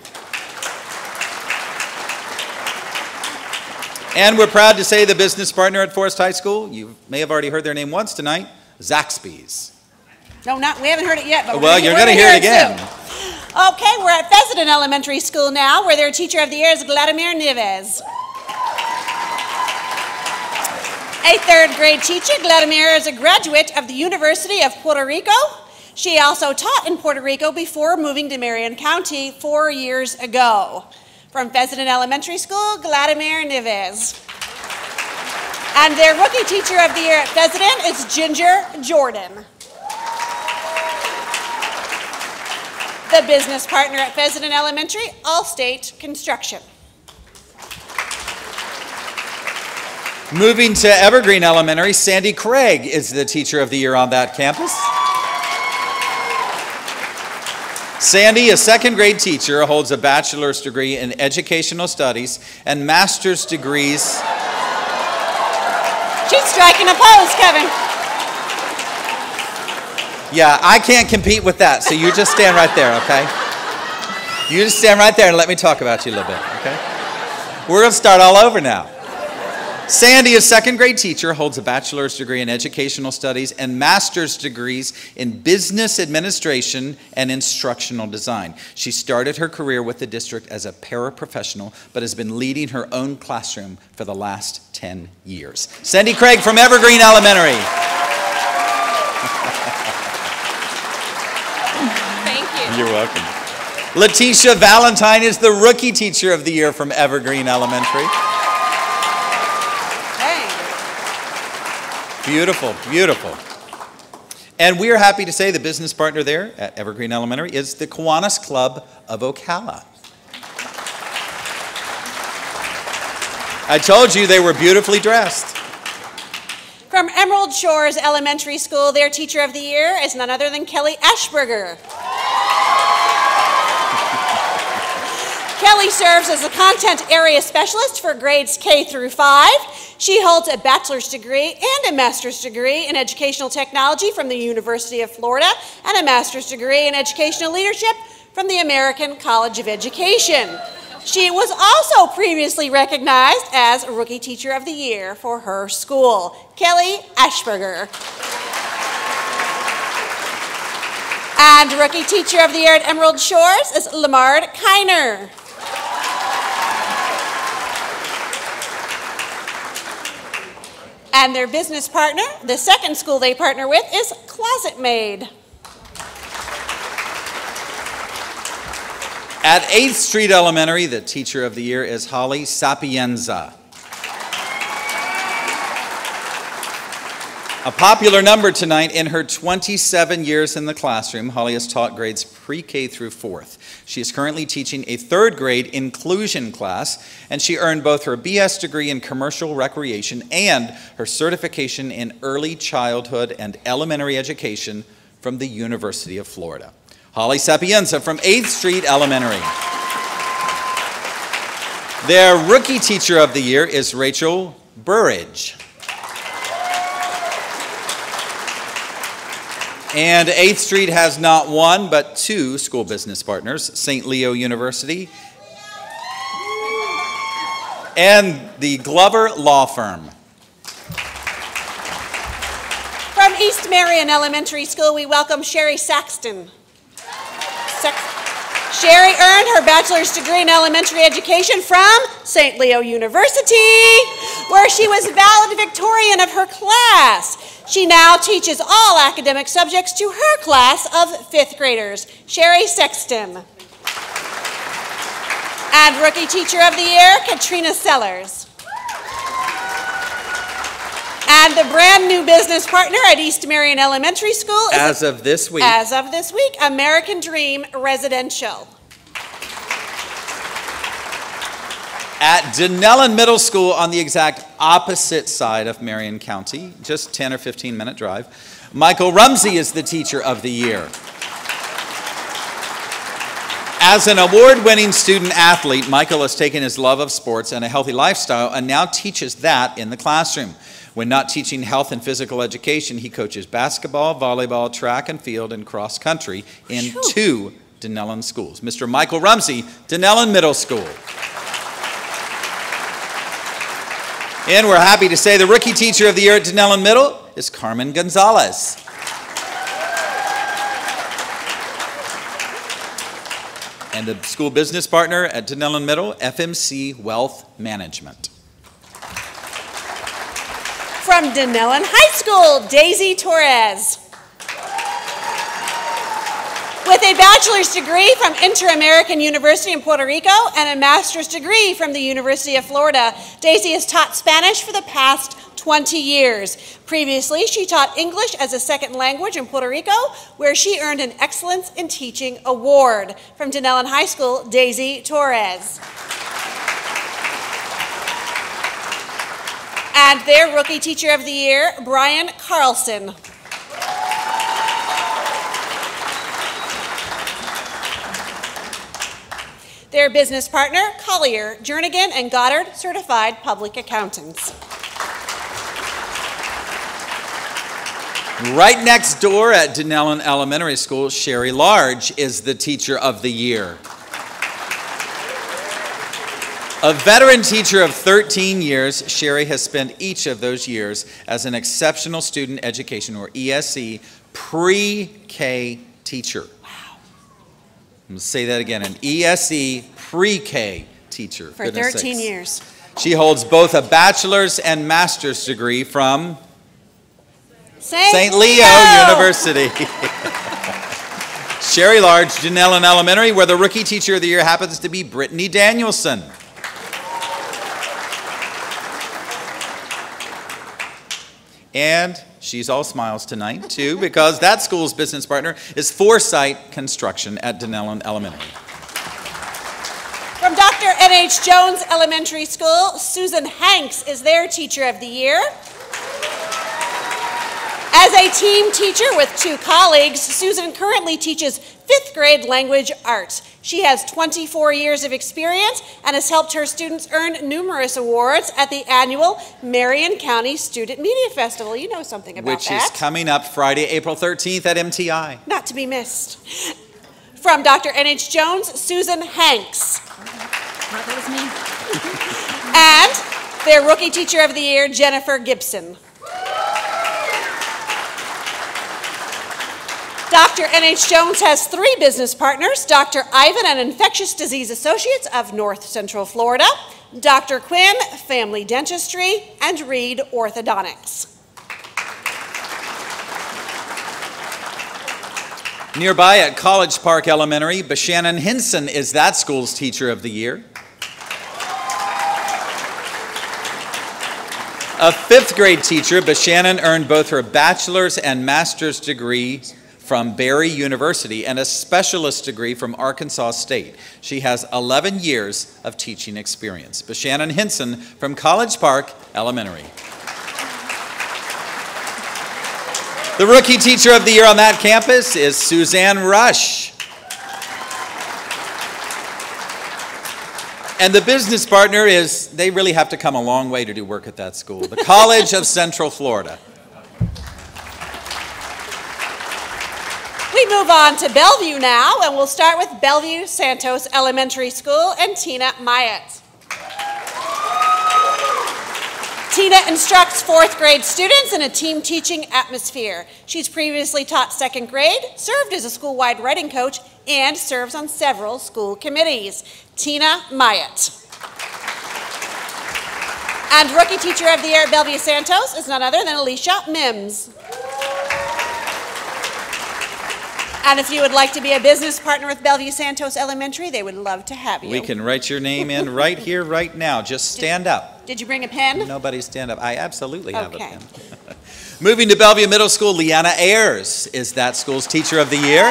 And we're proud to say the business partner at Forest High School, you may have already heard their name once tonight, Zaxby's. No, we haven't heard it yet, but well, you're going to hear it again. Okay, we're at Pheasant Elementary School now, where their teacher of the year is Vladimir Nieves. A third grade teacher, Vladimir is a graduate of the University of Puerto Rico. She also taught in Puerto Rico before moving to Marion County 4 years ago. From Pheasant Elementary School, Vladimir Nieves. And their rookie teacher of the year at Pheasant is Ginger Jordan. The business partner at Pheasant Elementary, Allstate Construction. Moving to Evergreen Elementary, Sandy Craig is the teacher of the year on that campus. Sandy, a second grade teacher, holds a bachelor's degree in educational studies and master's degrees. She's striking a pose, Kevin. Yeah, I can't compete with that, so you just stand right there, okay? You just stand right there and let me talk about you a little bit, okay? We're going to start all over now. Sandy, a second grade teacher, holds a bachelor's degree in educational studies and master's degrees in business administration and instructional design. She started her career with the district as a paraprofessional, but has been leading her own classroom for the last 10 years. Sandy Craig from Evergreen Elementary. You're welcome. Letitia Valentine is the rookie teacher of the year from Evergreen Elementary. Hey. Beautiful, beautiful. And we are happy to say the business partner there at Evergreen Elementary is the Kiwanis Club of Ocala. I told you they were beautifully dressed. From Emerald Shores Elementary School, their teacher of the year is none other than Kelly Ashberger. Kelly serves as a content area specialist for grades K through 5. She holds a bachelor's degree and a master's degree in educational technology from the University of Florida and a master's degree in educational leadership from the American College of Education. She was also previously recognized as Rookie Teacher of the Year for her school. Kelly Ashberger. And Rookie Teacher of the Year at Emerald Shores is Lamard Kiner. And their business partner, the second school they partner with, is Closet Maid. At 8th Street Elementary, the teacher of the year is Holly Sapienza. A popular number tonight. In her 27 years in the classroom, Holly has taught grades pre-K through 4th. She is currently teaching a 3rd grade inclusion class, and she earned both her BS degree in commercial recreation and her certification in early childhood and elementary education from the University of Florida. Holly Sapienza from 8th Street Elementary. Their rookie teacher of the year is Rachel Burridge. And 8th Street has not one, but 2 school business partners, St. Leo University and the Glover Law Firm. From East Marion Elementary School, we welcome Sherry Saxton. Sherry earned her bachelor's degree in elementary education from St. Leo University, where she was valedictorian of her class. She now teaches all academic subjects to her class of 5th graders. Sherry Sexton. And Rookie Teacher of the Year, Katrina Sellers. And the brand new business partner at East Marion Elementary School is as of this week, American Dream Residential. At Dunellen Middle School on the exact opposite side of Marion County, just 10 or 15 minute drive, Michael Rumsey is the teacher of the year. As an award-winning student athlete, Michael has taken his love of sports and a healthy lifestyle and now teaches that in the classroom. When not teaching health and physical education, he coaches basketball, volleyball, track and field, and cross country in 2 Dunellen schools. Mr. Michael Rumsey, Dunellen Middle School. And we're happy to say the Rookie Teacher of the Year at Denellen Middle is Carmen Gonzalez. And the School Business Partner at Denellen Middle, FMC Wealth Management. From Denellen High School, Daisy Torres. With a bachelor's degree from Inter-American University in Puerto Rico and a master's degree from the University of Florida, Daisy has taught Spanish for the past 20 years. Previously, she taught English as a second language in Puerto Rico, where she earned an Excellence in Teaching Award. From Denellen High School, Daisy Torres. And their Rookie Teacher of the Year, Brian Carlson. Their business partner, Collier, Jernigan, and Goddard Certified Public Accountants. Right next door at Denellen Elementary School, Sherry Large is the Teacher of the Year. A veteran teacher of 13 years, Sherry has spent each of those years as an exceptional student education, or ESE, pre-K teacher. I'm going to say that again, an ESE pre-K teacher. For 13 years. She holds both a bachelor's and master's degree from St. Leo University. Sherry Large, Denellen Elementary, where the Rookie Teacher of the Year happens to be Brittany Danielson. And she's all smiles tonight, too, because that school's business partner is Foresight Construction at Denellen Elementary. From Dr. N.H. Jones Elementary School, Susan Hanks is their Teacher of the Year. As a team teacher with 2 colleagues, Susan currently teaches 5th grade language arts. She has 24 years of experience and has helped her students earn numerous awards at the annual Marion County Student Media Festival. You know something about that. Which is coming up Friday, April 13th at MTI. Not to be missed. From Dr. N.H. Jones, Susan Hanks. That was me. And their Rookie Teacher of the Year, Jennifer Gibson. Dr. N.H. Jones has 3 business partners, Dr. Ivan and Infectious Disease Associates of North Central Florida, Dr. Quinn, Family Dentistry, and Reed Orthodontics. Nearby at College Park Elementary, Bashannon Hinson is that school's Teacher of the Year. A 5th grade teacher, Bashannon earned both her bachelor's and master's degrees from Barry University and a specialist degree from Arkansas State. She has 11 years of teaching experience. Bashannon Hinson from College Park Elementary. The Rookie Teacher of the Year on that campus is Suzanne Rush. And the business partner is, they really have to come a long way to do work at that school, the College of Central Florida. We move on to Bellevue now, and we'll start with Bellevue Santos Elementary School and Tina Myatt. Tina instructs 4th grade students in a team teaching atmosphere. She's previously taught 2nd grade, served as a school-wide writing coach, and serves on several school committees. Tina Myatt. And Rookie Teacher of the Year at Bellevue Santos is none other than Alicia Mims. And if you would like to be a business partner with Bellevue Santos Elementary, they would love to have you. We can write your name in right here, right now. Just stand up. Did you bring a pen? Nobody stand up. I absolutely have Okay. a pen. Moving to Bellevue Middle School, Leanna Ayers is that school's Teacher of the Year.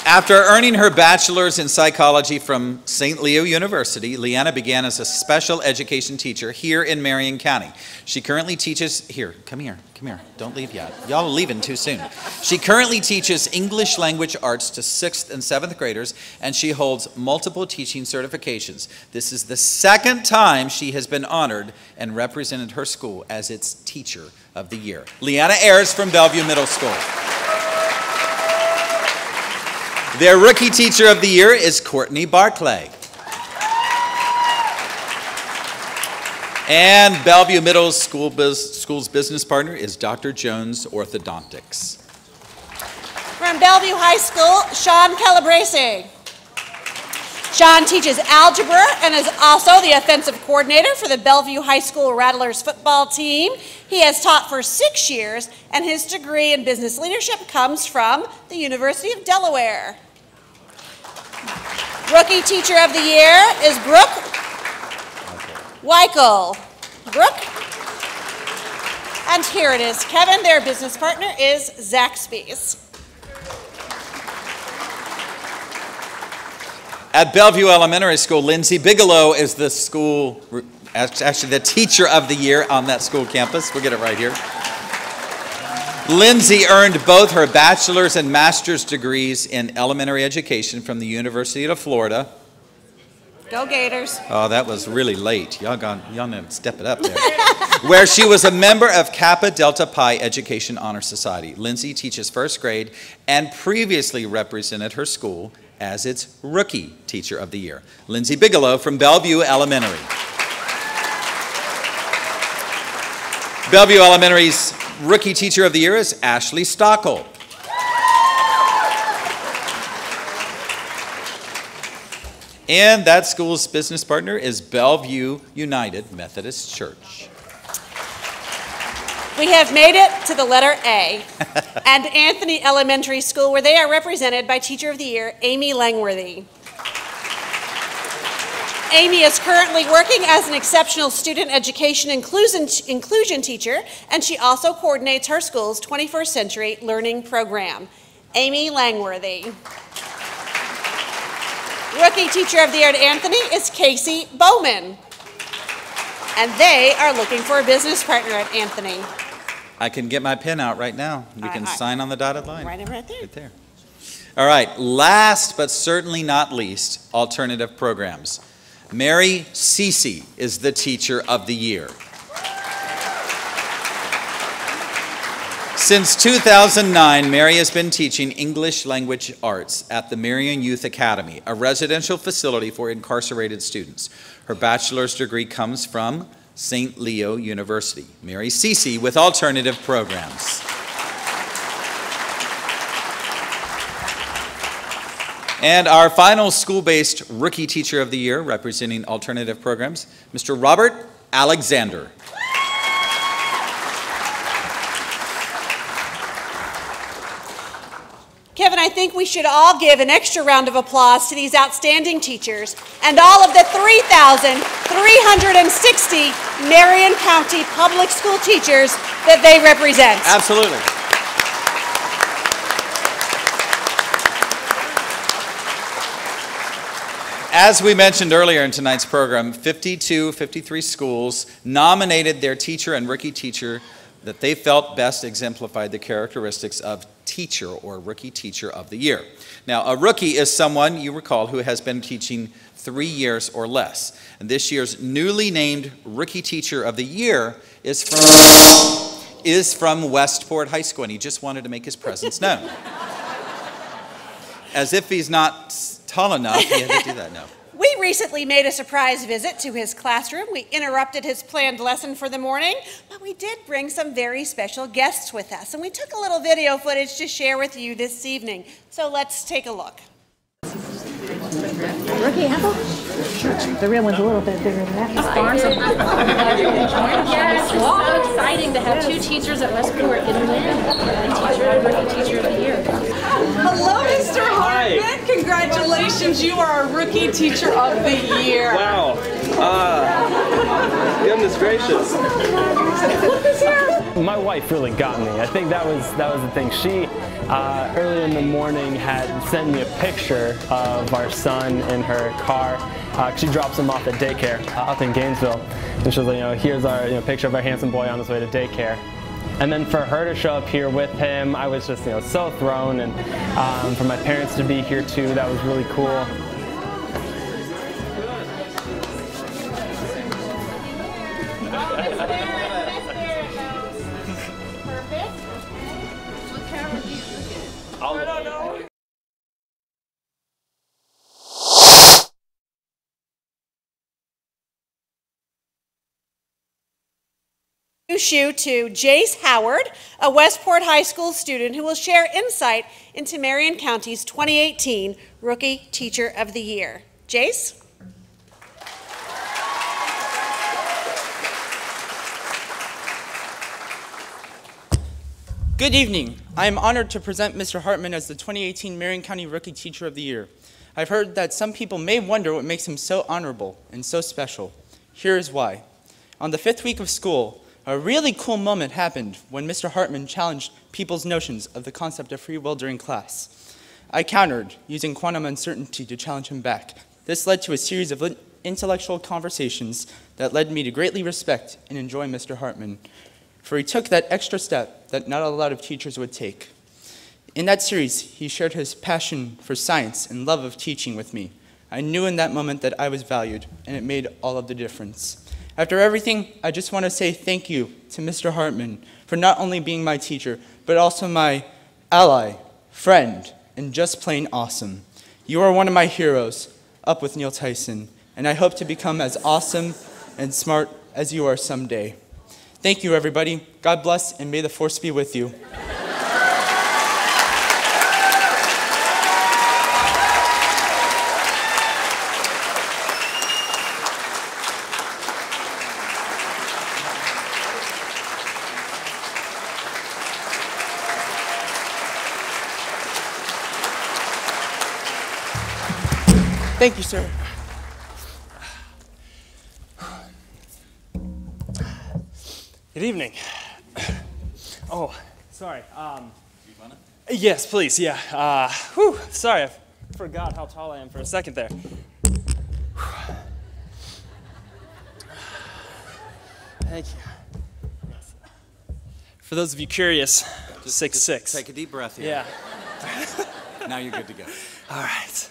After earning her bachelor's in psychology from St. Leo University, Leanna began as a special education teacher here in Marion County. She currently teaches, come here, don't leave yet. Y'all are leaving too soon. She currently teaches English language arts to 6th and 7th graders, and she holds multiple teaching certifications. This is the 2nd time she has been honored and represented her school as its Teacher of the Year. Leanna Ayers from Bellevue Middle School. Their Rookie Teacher of the Year is Courtney Barclay. And Bellevue Middle School's business partner is Dr. Jones Orthodontics. From Bellevue High School, Sean Calabrese. Sean teaches algebra and is also the offensive coordinator for the Bellevue High School Rattlers football team. He has taught for 6 years, and his degree in business leadership comes from the University of Delaware. Rookie Teacher of the Year is Brooke Weichel. Brooke. And here it is, Kevin. Their business partner is Zaxby's. At Bellevue Elementary School, Lindsay Bigelow is the actually the Teacher of the Year on that school campus. We'll get it right here. Lindsay earned both her bachelor's and master's degrees in elementary education from the University of Florida. Go Gators. Oh, that was really late. Y'all need to step it up there. Where she was a member of Kappa Delta Pi Education Honor Society. Lindsay teaches first grade and previously represented her school as its Rookie Teacher of the Year. Lindsay Bigelow from Bellevue Elementary. Bellevue Elementary's Rookie Teacher of the Year is Ashley Stockel. And that school's business partner is Bellevue United Methodist Church. We have made it to the letter A, and Anthony Elementary School, where they are represented by Teacher of the Year, Amy Langworthy. Amy is currently working as an exceptional student education inclusion teacher, and she also coordinates her school's 21st Century Learning Program. Amy Langworthy. Rookie Teacher of the Year at Anthony is Casey Bowman. And they are looking for a business partner at Anthony. I can get my pen out right now. We can sign on the dotted line. Right there. Right there. All right, last but certainly not least, alternative programs. Mary Cece is the Teacher of the Year. Since 2009, Mary has been teaching English language arts at the Marion Youth Academy, a residential facility for incarcerated students. Her bachelor's degree comes from St. Leo University. Mary Cece with alternative programs. And our final school-based Rookie Teacher of the Year representing alternative programs, Mr. Robert Alexander. Kevin, I think we should all give an extra round of applause to these outstanding teachers and all of the 3,360 Marion County public school teachers that they represent. Absolutely. As we mentioned earlier in tonight's program, 53 schools nominated their teacher and rookie teacher that they felt best exemplified the characteristics of teacher or Rookie Teacher of the Year. Now, a rookie is someone, you recall, who has been teaching 3 years or less. And this year's newly named Rookie Teacher of the Year is from Westport High School, and he just wanted to make his presence known. As if he's not tall enough, he had to do that now. We recently made a surprise visit to his classroom. We interrupted his planned lesson for the morning, but we did bring some very special guests with us, and we took a little video footage to share with you this evening. So let's take a look. Rookie apple? The real one's a little bit bigger than that. Yes, it's so exciting to have 2 teachers at Westport get a win. Rookie Teacher of the Year. Hello, Mr. Hartman. Congratulations, you are a Rookie Teacher of the Year. Wow. Goodness gracious. My wife really got me. I think that was the thing. She earlier in the morning had sent me a picture of our son in her car. She drops him off at daycare up in Gainesville, and she was like, here's our picture of our handsome boy on his way to daycare. And then for her to show up here with him, I was just so thrown, and for my parents to be here too, that was really cool. Shoe to Jace Howard, a Westport High School student who will share insight into Marion County's 2018 Rookie Teacher of the Year. Jace? Good evening. I am honored to present Mr. Hartman as the 2018 Marion County Rookie Teacher of the Year. I've heard that some people may wonder what makes him so honorable and so special. Here is why. On the 5th week of school, a really cool moment happened when Mr. Hartman challenged people's notions of the concept of free will during class. I countered, using quantum uncertainty to challenge him back. This led to a series of intellectual conversations that led me to greatly respect and enjoy Mr. Hartman, for he took that extra step that not a lot of teachers would take. In that series, he shared his passion for science and love of teaching with me. I knew in that moment that I was valued, and it made all of the difference. After everything, I just want to say thank you to Mr. Hartman for not only being my teacher, but also my ally, friend, and just plain awesome. You are one of my heroes, up with Neil Tyson, and I hope to become as awesome and smart as you are someday. Thank you, everybody. God bless, and may the force be with you. Thank you, sir. Good evening. Oh, sorry. Yes, please, yeah. Sorry, I forgot how tall I am for a second there. Thank you. Yes. For those of you curious, 6'6". Take a deep breath here. Yeah. Now you're good to go. All right.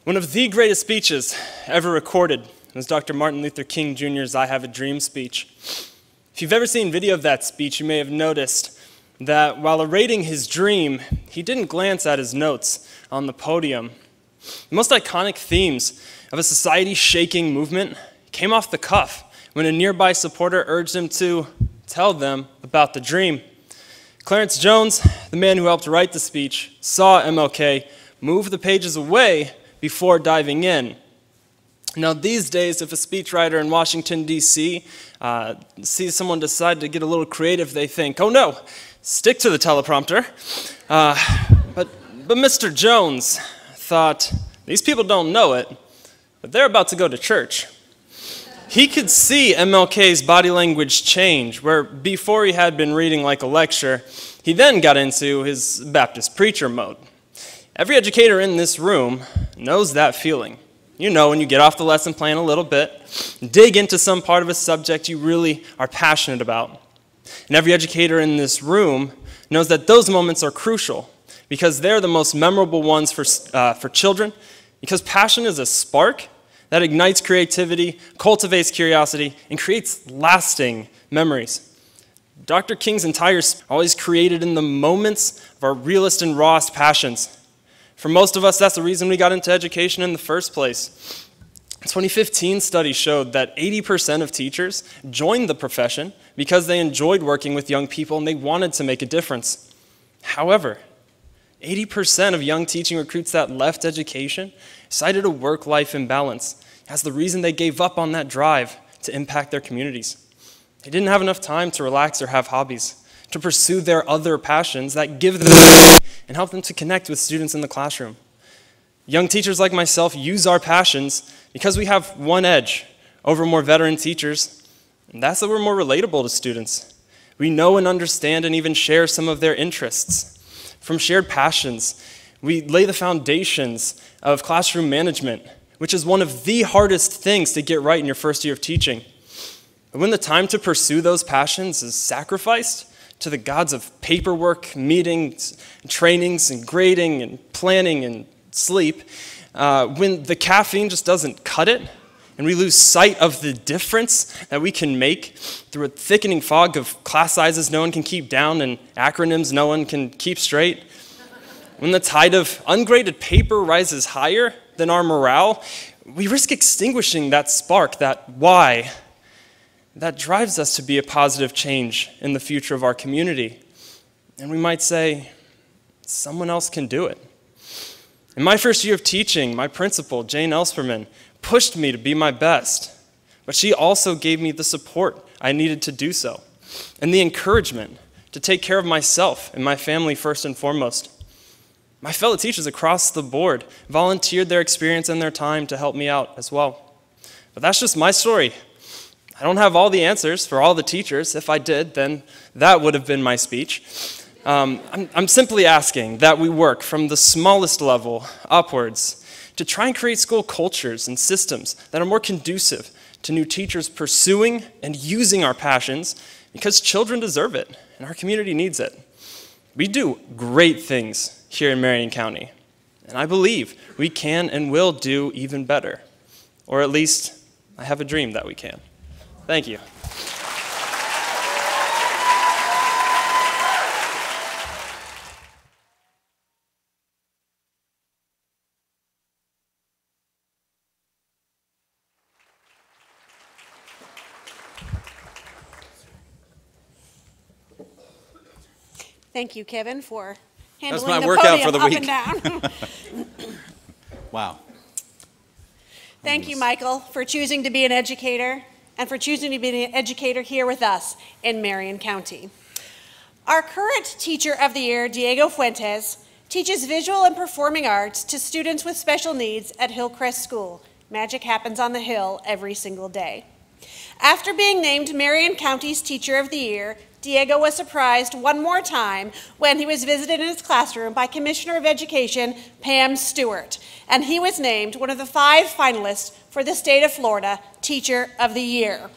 One of the greatest speeches ever recorded was Dr. Martin Luther King Jr.'s I Have a Dream speech. If you've ever seen video of that speech, you may have noticed that while narrating his dream, he didn't glance at his notes on the podium. The most iconic themes of a society-shaking movement came off the cuff when a nearby supporter urged him to tell them about the dream. Clarence Jones, the man who helped write the speech, saw MLK move the pages away before diving in. Now these days, if a speechwriter in Washington, D.C. sees someone decide to get a little creative, they think, oh no, stick to the teleprompter. But Mr. Jones thought, these people don't know it, but they're about to go to church. He could see MLK's body language change, where before he had been reading like a lecture, he then got into his Baptist preacher mode. Every educator in this room knows that feeling. You know when you get off the lesson plan a little bit, dig into some part of a subject you really are passionate about. And every educator in this room knows that those moments are crucial because they're the most memorable ones for children, because passion is a spark that ignites creativity, cultivates curiosity, and creates lasting memories. Dr. King's entire speech always created in the moments of our realest and rawest passions. For most of us, that's the reason we got into education in the first place. A 2015 study showed that 80% of teachers joined the profession because they enjoyed working with young people and they wanted to make a difference. However, 80% of young teaching recruits that left education cited a work-life imbalance as the reason they gave up on that drive to impact their communities. They didn't have enough time to relax or have hobbies, to pursue their other passions that give them and help them to connect with students in the classroom. Young teachers like myself use our passions because we have one edge over more veteran teachers, and that's that we're more relatable to students. We know and understand and even share some of their interests. From shared passions, we lay the foundations of classroom management, which is one of the hardest things to get right in your first year of teaching. But when the time to pursue those passions is sacrificed to the gods of paperwork, meetings, trainings, and grading, and planning, and sleep, when the caffeine just doesn't cut it, and we lose sight of the difference that we can make through a thickening fog of class sizes no one can keep down and acronyms no one can keep straight, when the tide of ungraded paper rises higher than our morale, we risk extinguishing that spark, that why, that drives us to be a positive change in the future of our community. And we might say, someone else can do it. In my first year of teaching, my principal, Jane Elsperman, pushed me to be my best, but she also gave me the support I needed to do so, and the encouragement to take care of myself and my family first and foremost. My fellow teachers across the board volunteered their experience and their time to help me out as well. But that's just my story. I don't have all the answers for all the teachers. If I did, then that would have been my speech. I'm simply asking that we work from the smallest level upwards to try and create school cultures and systems that are more conducive to new teachers pursuing and using our passions, because children deserve it and our community needs it. We do great things here in Marion County, and I believe we can and will do even better, or at least I have a dream that we can. Thank you. Thank you, Kevin, for handling That's my the workout podium for the up week. and down. Wow. Thank you, Michael, for choosing to be an educator and for choosing to be an educator here with us in Marion County. Our current Teacher of the Year, Diego Fuentes, teaches visual and performing arts to students with special needs at Hillcrest School. Magic happens on the Hill every single day. After being named Marion County's Teacher of the Year, Diego was surprised one more time when he was visited in his classroom by Commissioner of Education Pam Stewart, and he was named one of the 5 finalists for the state of Florida Teacher of the Year.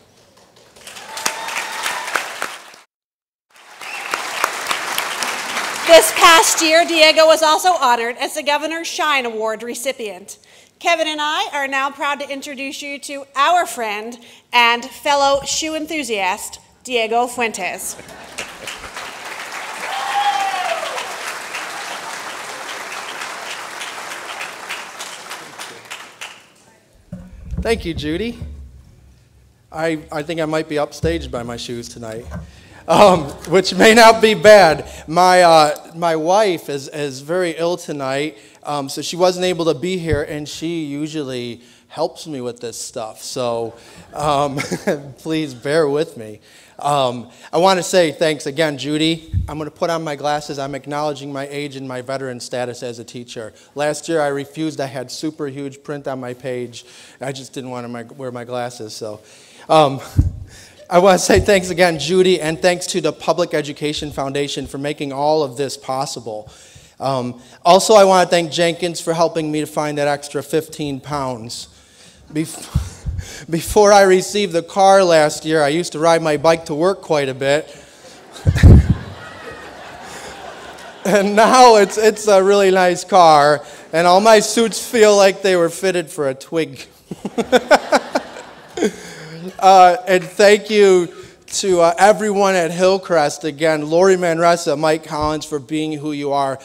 This past year, Diego was also honored as the Governor's Shine Award recipient. Kevin and I are now proud to introduce you to our friend and fellow shoe enthusiast, Diego Fuentes. Thank you, Judy. I think I might be upstaged by my shoes tonight, which may not be bad. My wife is very ill tonight, so she wasn't able to be here, and she usually helps me with this stuff. So please bear with me. I want to say thanks again, Judy. I'm going to put on my glasses. I'm acknowledging my age and my veteran status as a teacher. Last year I refused. I had super huge print on my page. I just didn't want to wear my glasses. So I want to say thanks again, Judy, and thanks to the Public Education Foundation for making all of this possible. Also, I want to thank Jenkins for helping me to find that extra 15 pounds. Before I received the car last year, I used to ride my bike to work quite a bit. And now it's a really nice car, and all my suits feel like they were fitted for a twig. And thank you to everyone at Hillcrest. Again, Lori Manresa, Mike Collins for being who you are.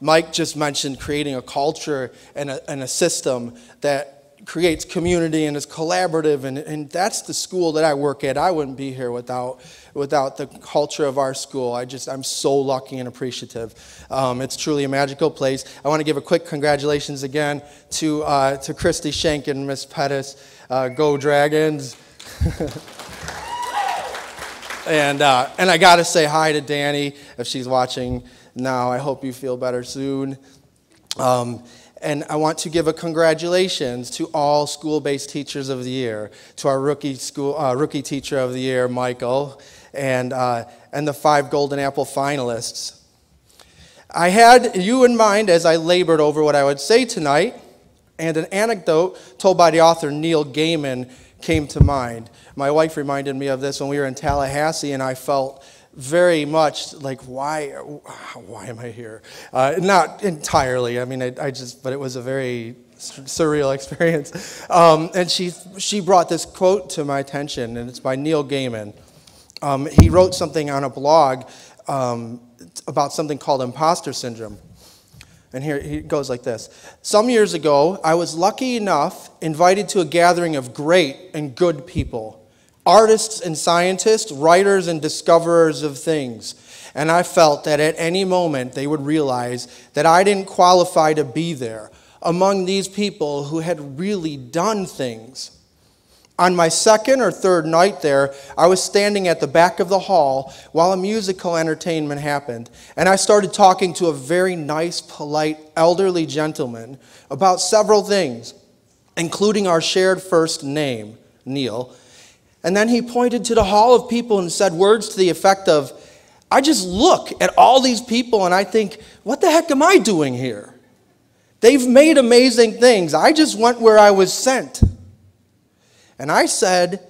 Mike just mentioned creating a culture and a system that creates community and is collaborative, and that's the school that I work at. I wouldn't be here without the culture of our school. I'm so lucky and appreciative. It's truly a magical place. I want to give a quick congratulations again to Christy Schenk and Miss Pettis. Go Dragons. And I got to say hi to Danny if she's watching now. I hope you feel better soon. And I want to give a congratulations to all school-based teachers of the year, to our rookie teacher of the year, Michael, and the 5 Golden Apple finalists. I had you in mind as I labored over what I would say tonight, and an anecdote told by the author Neil Gaiman came to mind. My wife reminded me of this when we were in Tallahassee, and I felt very much like, why am I here? Not entirely. I mean, but it was a very surreal experience. And she brought this quote to my attention, and it's by Neil Gaiman. He wrote something on a blog about something called imposter syndrome. And here he goes like this. Some years ago, I was lucky enough invited to a gathering of great and good people, artists and scientists, writers and discoverers of things. And I felt that at any moment they would realize that I didn't qualify to be there among these people who had really done things. On my second or third night there, I was standing at the back of the hall while a musical entertainment happened, and I started talking to a very nice, polite, elderly gentleman about several things, including our shared first name, Neil. And then he pointed to the hall of people and said words to the effect of, I just look at all these people and I think, what the heck am I doing here? They've made amazing things. I just went where I was sent. And I said,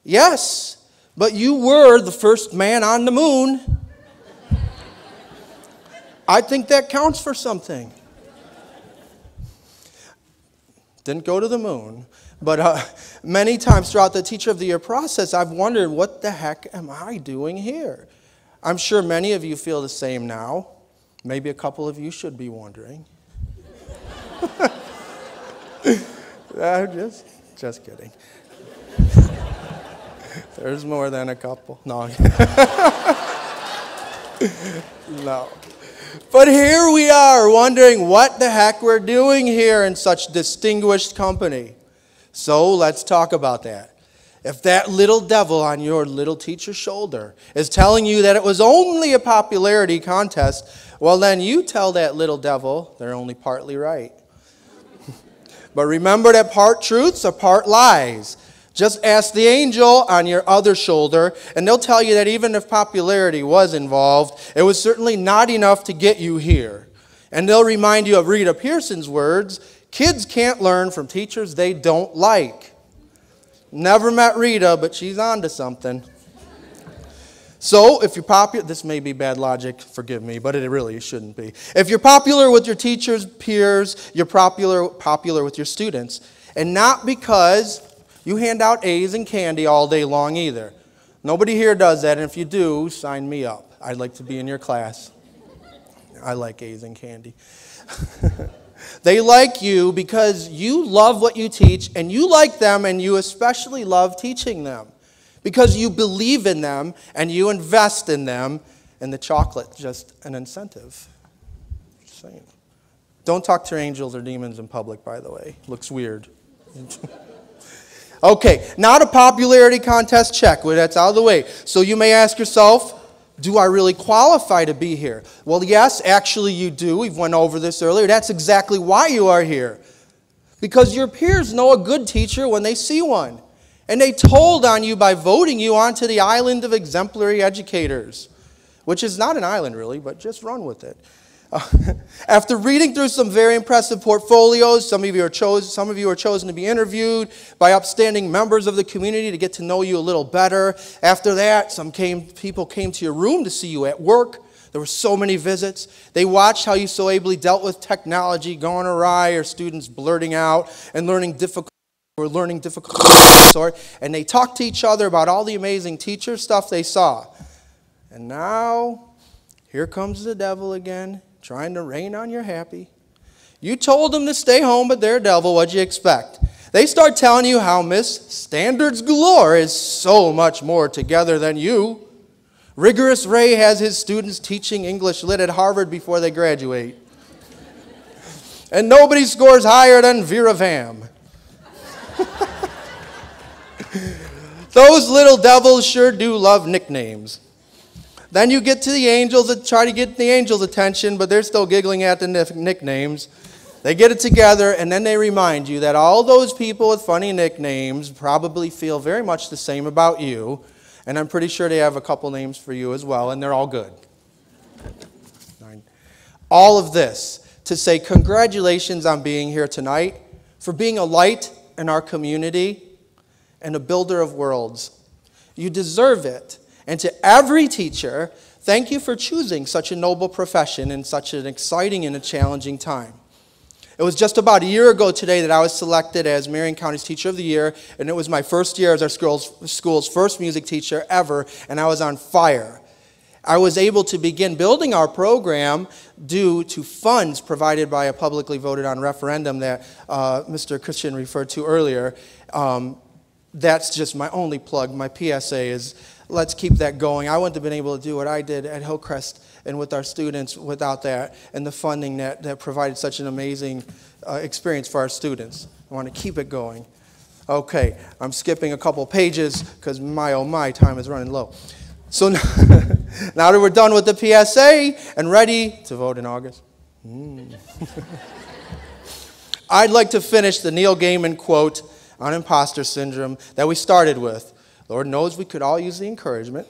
yes, but you were the first man on the moon. I think that counts for something. Didn't go to the moon, but many times throughout the Teacher of the Year process, I've wondered, what the heck am I doing here? I'm sure many of you feel the same now. Maybe a couple of you should be wondering. Just kidding. There's more than a couple. No. No. But here we are wondering what the heck we're doing here in such distinguished company. So let's talk about that. If that little devil on your little teacher's shoulder is telling you that it was only a popularity contest, well then you tell that little devil they're only partly right. But remember that part truths are part lies. Just ask the angel on your other shoulder, and they'll tell you that even if popularity was involved, it was certainly not enough to get you here. And they'll remind you of Rita Pearson's words, kids can't learn from teachers they don't like. Never met Rita, but she's onto something. So, if you're popular, this may be bad logic, forgive me, but it really shouldn't be. If you're popular with your teachers, peers, you're popular with your students. And not because you hand out A's and candy all day long either. Nobody here does that, and if you do, sign me up. I'd like to be in your class. I like A's and candy. They like you because you love what you teach, and you like them, and you especially love teaching them. Because you believe in them, and you invest in them, and the chocolate's just an incentive. Just saying. Don't talk to angels or demons in public, by the way. Looks weird. Okay, not a popularity contest, check. Well, that's out of the way. So you may ask yourself, do I really qualify to be here? Well, yes, actually you do. We've went over this earlier. That's exactly why you are here. Because your peers know a good teacher when they see one. And they told on you by voting you onto the island of exemplary educators. Which is not an island, really, but just run with it. After reading through some very impressive portfolios, some of you are chosen to be interviewed by upstanding members of the community to get to know you a little better. After that, people came to your room to see you at work. There were so many visits. They watched how you so ably dealt with technology going awry or students blurting out and learning difficult, and they talked to each other about all the amazing teacher stuff they saw. And now, here comes the devil again, trying to rain on your happy. You told them to stay home, but they're devil. What'd you expect? They start telling you how Miss Standards Galore is so much more together than you. Rigorous Ray has his students teaching English Lit at Harvard before they graduate. And nobody scores higher than Vera Vam. Those little devils sure do love nicknames. Then you get to the angels and try to get the angels' attention, but they're still giggling at the nicknames. They get it together, and then they remind you that all those people with funny nicknames probably feel very much the same about you, and I'm pretty sure they have a couple names for you as well, and they're all good. All of this to say congratulations on being here tonight, for being a light in our community and a builder of worlds. You deserve it. And to every teacher, thank you for choosing such a noble profession in such an exciting and a challenging time. It was just about a year ago today that I was selected as Marion County's Teacher of the Year, and it was my first year as our school's first music teacher ever, and I was on fire. I was able to begin building our program due to funds provided by a publicly voted on referendum that Mr. Christian referred to earlier. that's just my only plug. My PSA is let's keep that going. I wouldn't have been able to do what I did at Hillcrest and with our students without that and the funding that provided such an amazing experience for our students. I want to keep it going. Okay, I'm skipping a couple pages because my oh my, time is running low. So now that we're done with the PSA and ready to vote in August, I'd like to finish the Neil Gaiman quote on imposter syndrome that we started with. Lord knows we could all use the encouragement.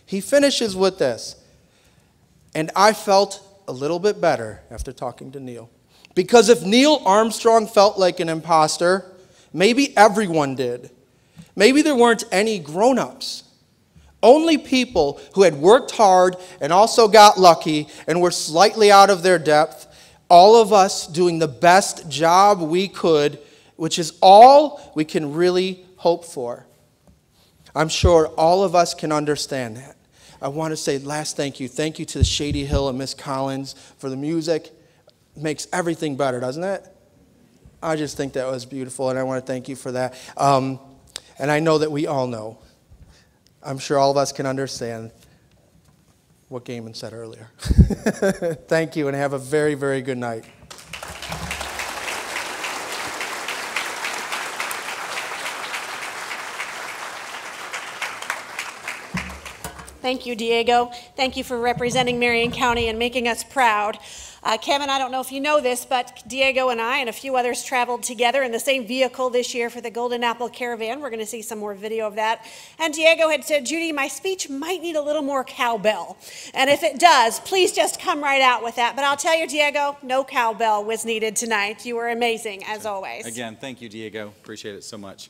He finishes with this, and I felt a little bit better after talking to Neil. Because if Neil Armstrong felt like an imposter, maybe everyone did. Maybe there weren't any grown-ups. Only people who had worked hard and also got lucky and were slightly out of their depth, all of us doing the best job we could, which is all we can really hope for. I'm sure all of us can understand that. I want to say last thank you. Thank you to the Shady Hill and Miss Collins for the music. It makes everything better, doesn't it? I just think that was beautiful, and I want to thank you for that. And I know that we all know. I'm sure all of us can understand what Gaiman said earlier. Thank you, and have a very, very good night. Thank you, Diego. Thank you for representing Marion County and making us proud. Kevin, I don't know if you know this, but Diego and I and a few others traveled together in the same vehicle this year for the Golden Apple Caravan. We're going to see some more video of that. And Diego had said, Judi, my speech might need a little more cowbell. And if it does, please just come right out with that. But I'll tell you, Diego, no cowbell was needed tonight. You were amazing, as always. Again, thank you, Diego. Appreciate it so much.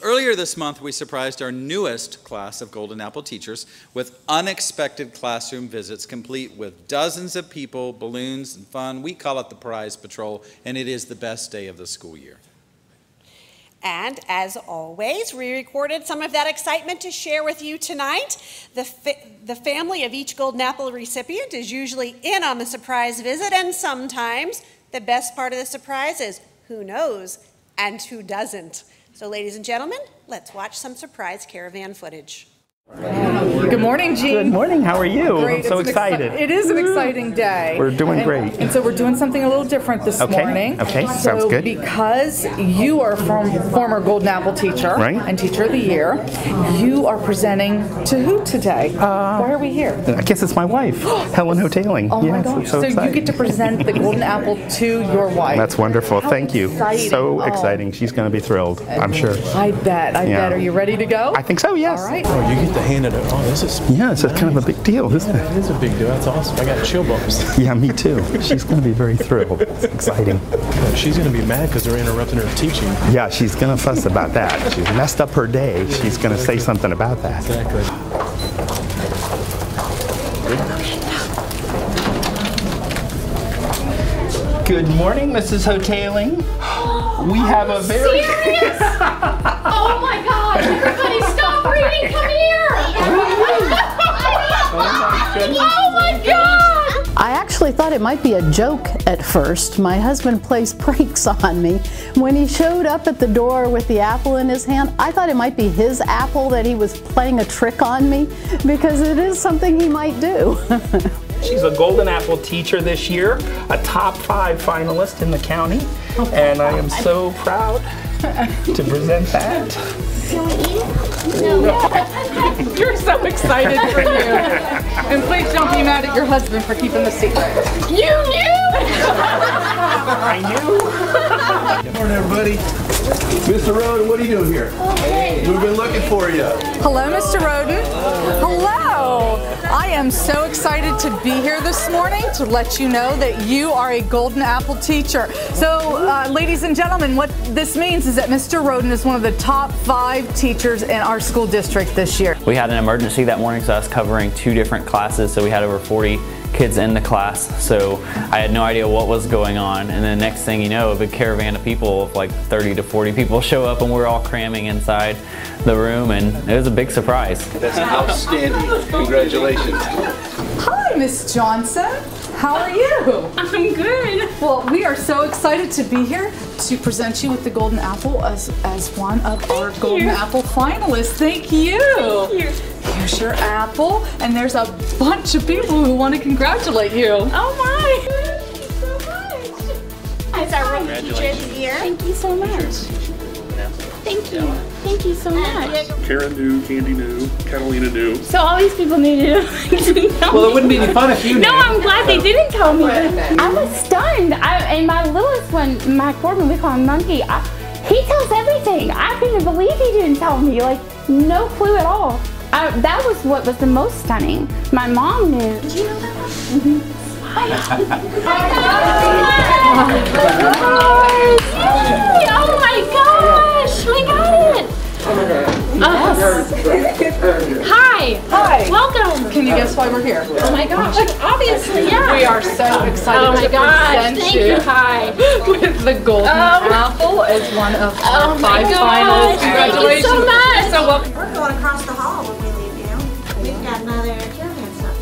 Earlier this month, we surprised our newest class of Golden Apple teachers with unexpected classroom visits, complete with dozens of people, balloons, and fun. We call it the Prize Patrol, and it is the best day of the school year. And as always, we recorded some of that excitement to share with you tonight. The family of each Golden Apple recipient is usually in on the surprise visit, and sometimes the best part of the surprise is who knows and who doesn't. So ladies and gentlemen, let's watch some surprise caravan footage. Good morning, Jean. Good morning. How are you? Great. I'm so excited. It is an exciting day. We're doing great. And so we're doing something a little different this morning. Okay, sounds good. Because you are former Golden Apple teacher and Teacher of the Year, you are presenting to who today? Why are we here? I guess it's my wife, Helen Hoteling. Oh my gosh. So you get to present the Golden Apple to your wife. That's wonderful. How Thank you. Exciting. So exciting. She's going to be thrilled, I'm sure. I bet. I bet. Are you ready to go? I think so, yes. All right. Oh, you get to hand it over. Oh, this is... Yeah, it's kind of a big deal, isn't it? It is a big deal. That's awesome. I got chill bumps. Yeah, me too. She's going to be very thrilled. It's exciting. She's going to be mad because they're interrupting her teaching. Yeah, she's going to fuss about that. She's messed up her day. She's going to say something about that. Exactly. Good morning, Mrs. Hoteling. We have a very... Serious? Oh my God! Everybody stop reading! Come here! Oh my God! I actually thought it might be a joke at first. My husband plays pranks on me. When he showed up at the door with the apple in his hand, I thought it might be his apple that he was playing a trick on me, because it is something he might do. She's a Golden Apple teacher this year, a top 5 finalist in the county, and I am so proud to present that. Can we eat? No. You're so excited for you. And please don't be mad at your husband for keeping the secret. You knew! I knew. Good morning, everybody. Mr. Roden, what are you doing here? Hey. We've been looking for you. Hello, Mr. Roden. Hello. I am so excited to be here this morning to let you know that you are a Golden Apple teacher. So, ladies and gentlemen, what this means is that Mr. Roden is one of the top 5 teachers in our school district this year. We had an emergency that morning, so I was covering 2 different classes, so we had over 40 kids in the class, so I had no idea what was going on, and then next thing you know, a big caravan of people, of like 30 to 40 people show up, and we're all cramming inside the room, and it was a big surprise. That's outstanding. Congratulations. Hi, Miss Johnson. How are you? I'm good. Well, we are so excited to be here to present you with the Golden Apple as one of our Golden Apple finalists. Thank you. Thank you. Here's your apple, and there's a bunch of people who want to congratulate you. Oh my! Thank you so much. As our rookie teacher of the year. Thank you so much. Thank you. Thank you so much. Karen knew, Candy knew, Catalina knew. So all these people needed to know. Well, it wouldn't be any fun if you knew. No, I'm glad they didn't tell me. I was stunned. And my littlest one, my foreman, we call him Monkey, he tells everything. I couldn't believe he didn't tell me. Like, no clue at all. That was what was the most stunning. My mom knew. Did you know that one? Mm-hmm. Oh my gosh! We got it! Hi! Hi! Welcome! Can you guess why we're here? Oh my gosh! Obviously, yeah! We are so excited oh my to gosh, present thank you Hi! with the Golden Apple as one of our 5 finalists. Congratulations! Thank you so much! So welcome. We're going across the hall when we leave, you know. We've got another caravan stuff.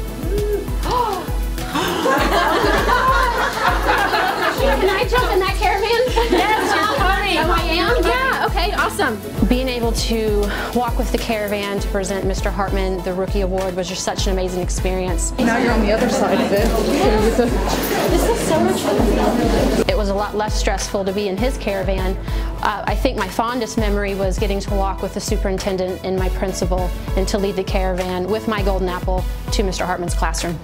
Can I jump in that caravan? Yes, you're coming. Oh, I am? Yeah, okay, awesome. Being able to walk with the caravan to present Mr. Hartman the Rookie Award was just such an amazing experience. Now you're on the other side of it. This is so much fun. It was a lot less stressful to be in his caravan. I think my fondest memory was getting to walk with the superintendent and my principal and to lead the caravan with my Golden Apple to Mr. Hartman's classroom.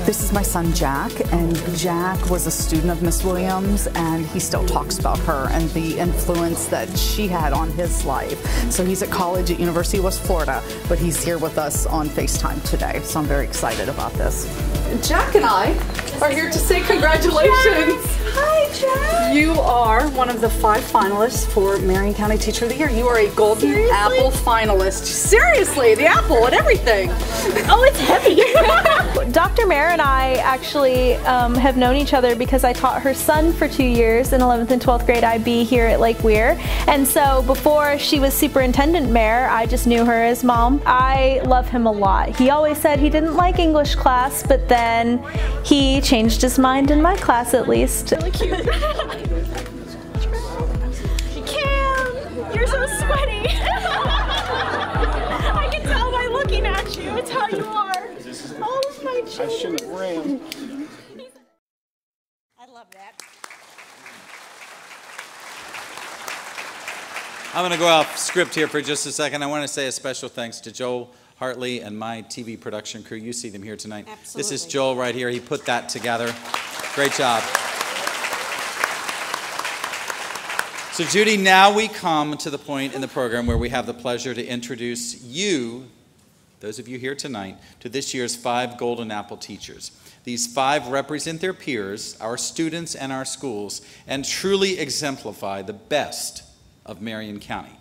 This is my son Jack, and Jack was a student of Miss Williams, and he still talks about her and the influence that she had on his life. So he's at college at University of West Florida, but he's here with us on FaceTime today, so I'm very excited about this. Jack and I are here to say congratulations. Hi, Jack. You are one of the 5 finalists for Marion County Teacher of the Year. You are a Golden Apple finalist. Seriously, the apple and everything. Oh, it's heavy. Dr. Maier and I actually have known each other because I taught her son for 2 years in 11th and 12th grade IB here at Lake Weir. And so before she was Superintendent Maier, I just knew her as mom. I love him a lot. He always said he didn't like English class, but then he changed his mind in my class at least. Really cute. Cam, you're so sweaty. I can tell by looking at you. It's how you are. Oh my God. I shouldn't have ran. I love that. I'm going to go off script here for just a second. I want to say a special thanks to Joel Hartley and my TV production crew. You see them here tonight. Absolutely. This is Joel right here. He put that together. Great job. So Judi, now we come to the point in the program where we have the pleasure to introduce you, those of you here tonight, to this year's 5 Golden Apple teachers. These 5 represent their peers, our students and our schools, and truly exemplify the best of Marion County.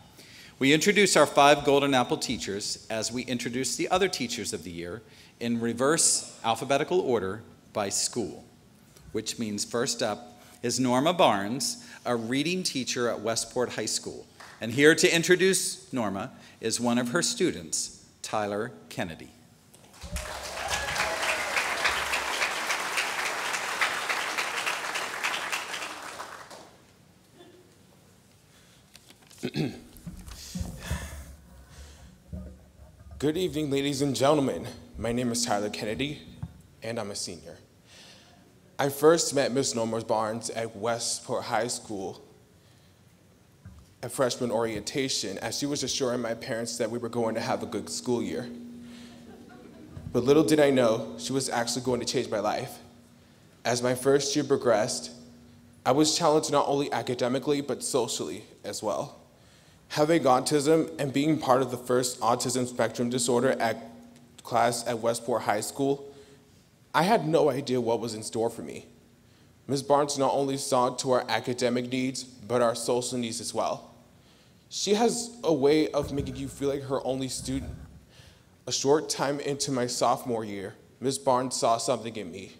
We introduce our 5 Golden Apple teachers as we introduce the other teachers of the year in reverse alphabetical order by school, which means first up is Norma Barnes, a reading teacher at Westport High School. And here to introduce Norma is one of her students, Tyler Kennedy. Good evening, ladies and gentlemen. My name is Tyler Kennedy, and I'm a senior. I first met Miss Norma Barnes at Westport High School at freshman orientation, as she was assuring my parents that we were going to have a good school year. But little did I know, she was actually going to change my life. As my first year progressed, I was challenged not only academically, but socially as well. Having autism and being part of the first Autism Spectrum Disorder class at Westport High School, I had no idea what was in store for me. Ms. Barnes not only saw to our academic needs, but our social needs as well. She has a way of making you feel like her only student. A short time into my sophomore year, Ms. Barnes saw something in me.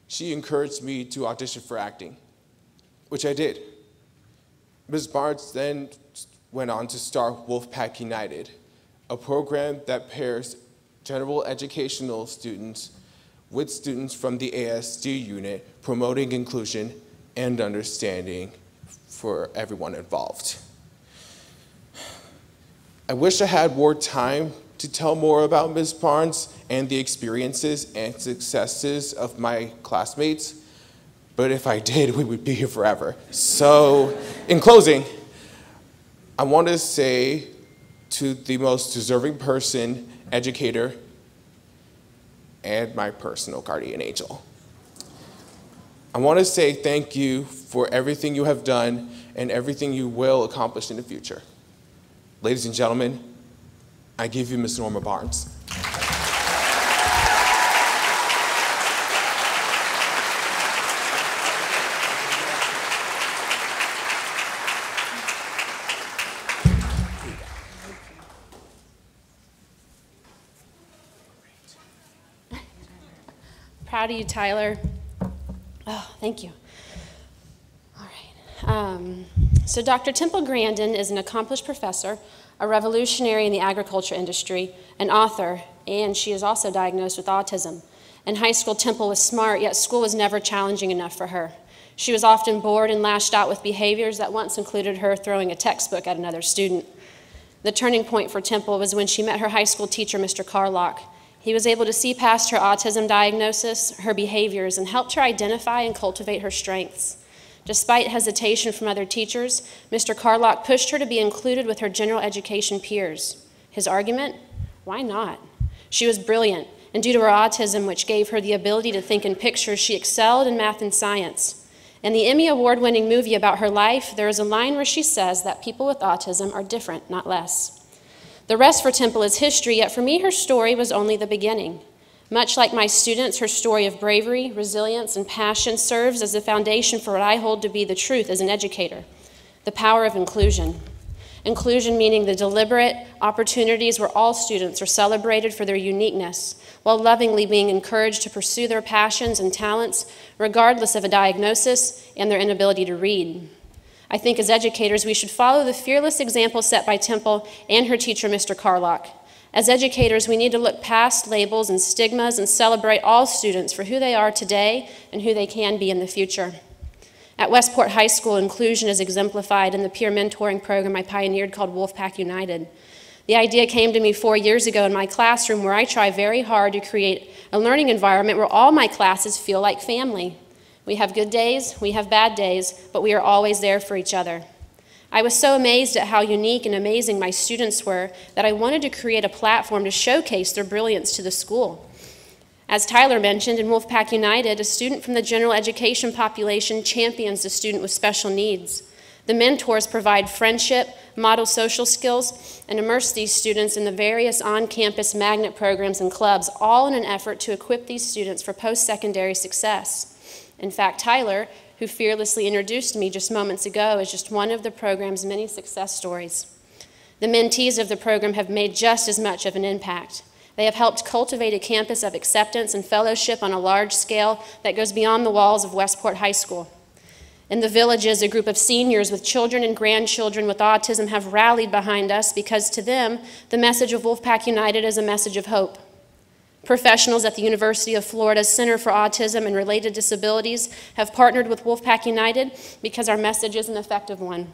She encouraged me to audition for acting, which I did. Ms. Barnes then went on to start Wolfpack United, a program that pairs general educational students with students from the ASD unit, promoting inclusion and understanding for everyone involved. I wish I had more time to tell more about Ms. Barnes and the experiences and successes of my classmates, but if I did, we would be here forever. So, in closing, I want to say to the most deserving person, educator, and my personal guardian angel, I want to say thank you for everything you have done and everything you will accomplish in the future. Ladies and gentlemen, I give you Ms. Norma Barnes. Proud of you, Tyler. Oh, thank you. All right. So Dr. Temple Grandin is an accomplished professor, a revolutionary in the agriculture industry, an author, and she is also diagnosed with autism. In high school, Temple was smart, yet school was never challenging enough for her. She was often bored and lashed out with behaviors that once included her throwing a textbook at another student. The turning point for Temple was when she met her high school teacher, Mr. Carlock. He was able to see past her autism diagnosis, her behaviors, and helped her identify and cultivate her strengths. Despite hesitation from other teachers, Mr. Carlock pushed her to be included with her general education peers. His argument? Why not? She was brilliant, and due to her autism, which gave her the ability to think in pictures, she excelled in math and science. In the Emmy Award-winning movie about her life, there is a line where she says that people with autism are different, not less. The rest for Temple is history, yet for me, her story was only the beginning. Much like my students, her story of bravery, resilience, and passion serves as the foundation for what I hold to be the truth as an educator, the power of inclusion. Inclusion meaning the deliberate opportunities where all students are celebrated for their uniqueness, while lovingly being encouraged to pursue their passions and talents, regardless of a diagnosis and their inability to read. I think as educators, we should follow the fearless example set by Temple and her teacher, Mr. Carlock. As educators, we need to look past labels and stigmas and celebrate all students for who they are today and who they can be in the future. At Westport High School, inclusion is exemplified in the peer mentoring program I pioneered called Wolfpack United. The idea came to me 4 years ago in my classroom, where I try very hard to create a learning environment where all my classes feel like family. We have good days, we have bad days, but we are always there for each other. I was so amazed at how unique and amazing my students were that I wanted to create a platform to showcase their brilliance to the school. As Tyler mentioned, in Wolfpack United, a student from the general education population champions a student with special needs. The mentors provide friendship, model social skills, and immerse these students in the various on-campus magnet programs and clubs, all in an effort to equip these students for post-secondary success. In fact, Tyler, who fearlessly introduced me just moments ago, is just one of the program's many success stories. The mentees of the program have made just as much of an impact. They have helped cultivate a campus of acceptance and fellowship on a large scale that goes beyond the walls of Westport High School. In the villages, a group of seniors with children and grandchildren with autism have rallied behind us because to them, the message of Wolfpack United is a message of hope. Professionals at the University of Florida's Center for Autism and Related Disabilities have partnered with Wolfpack United because our message is an effective one.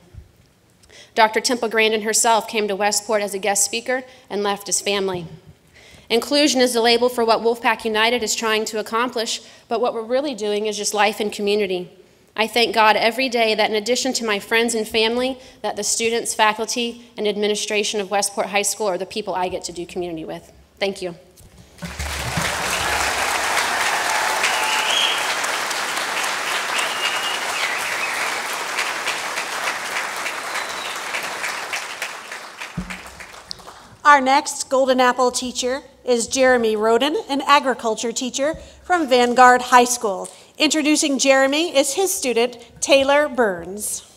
Dr. Temple Grandin herself came to Westport as a guest speaker and left his family. Inclusion is the label for what Wolfpack United is trying to accomplish, but what we're really doing is just life and community. I thank God every day that in addition to my friends and family, that the students, faculty, and administration of Westport High School are the people I get to do community with. Thank you. Our next Golden Apple teacher is Jeremy Roden, an agriculture teacher from Vanguard High School. Introducing Jeremy is his student, Taylor Burns.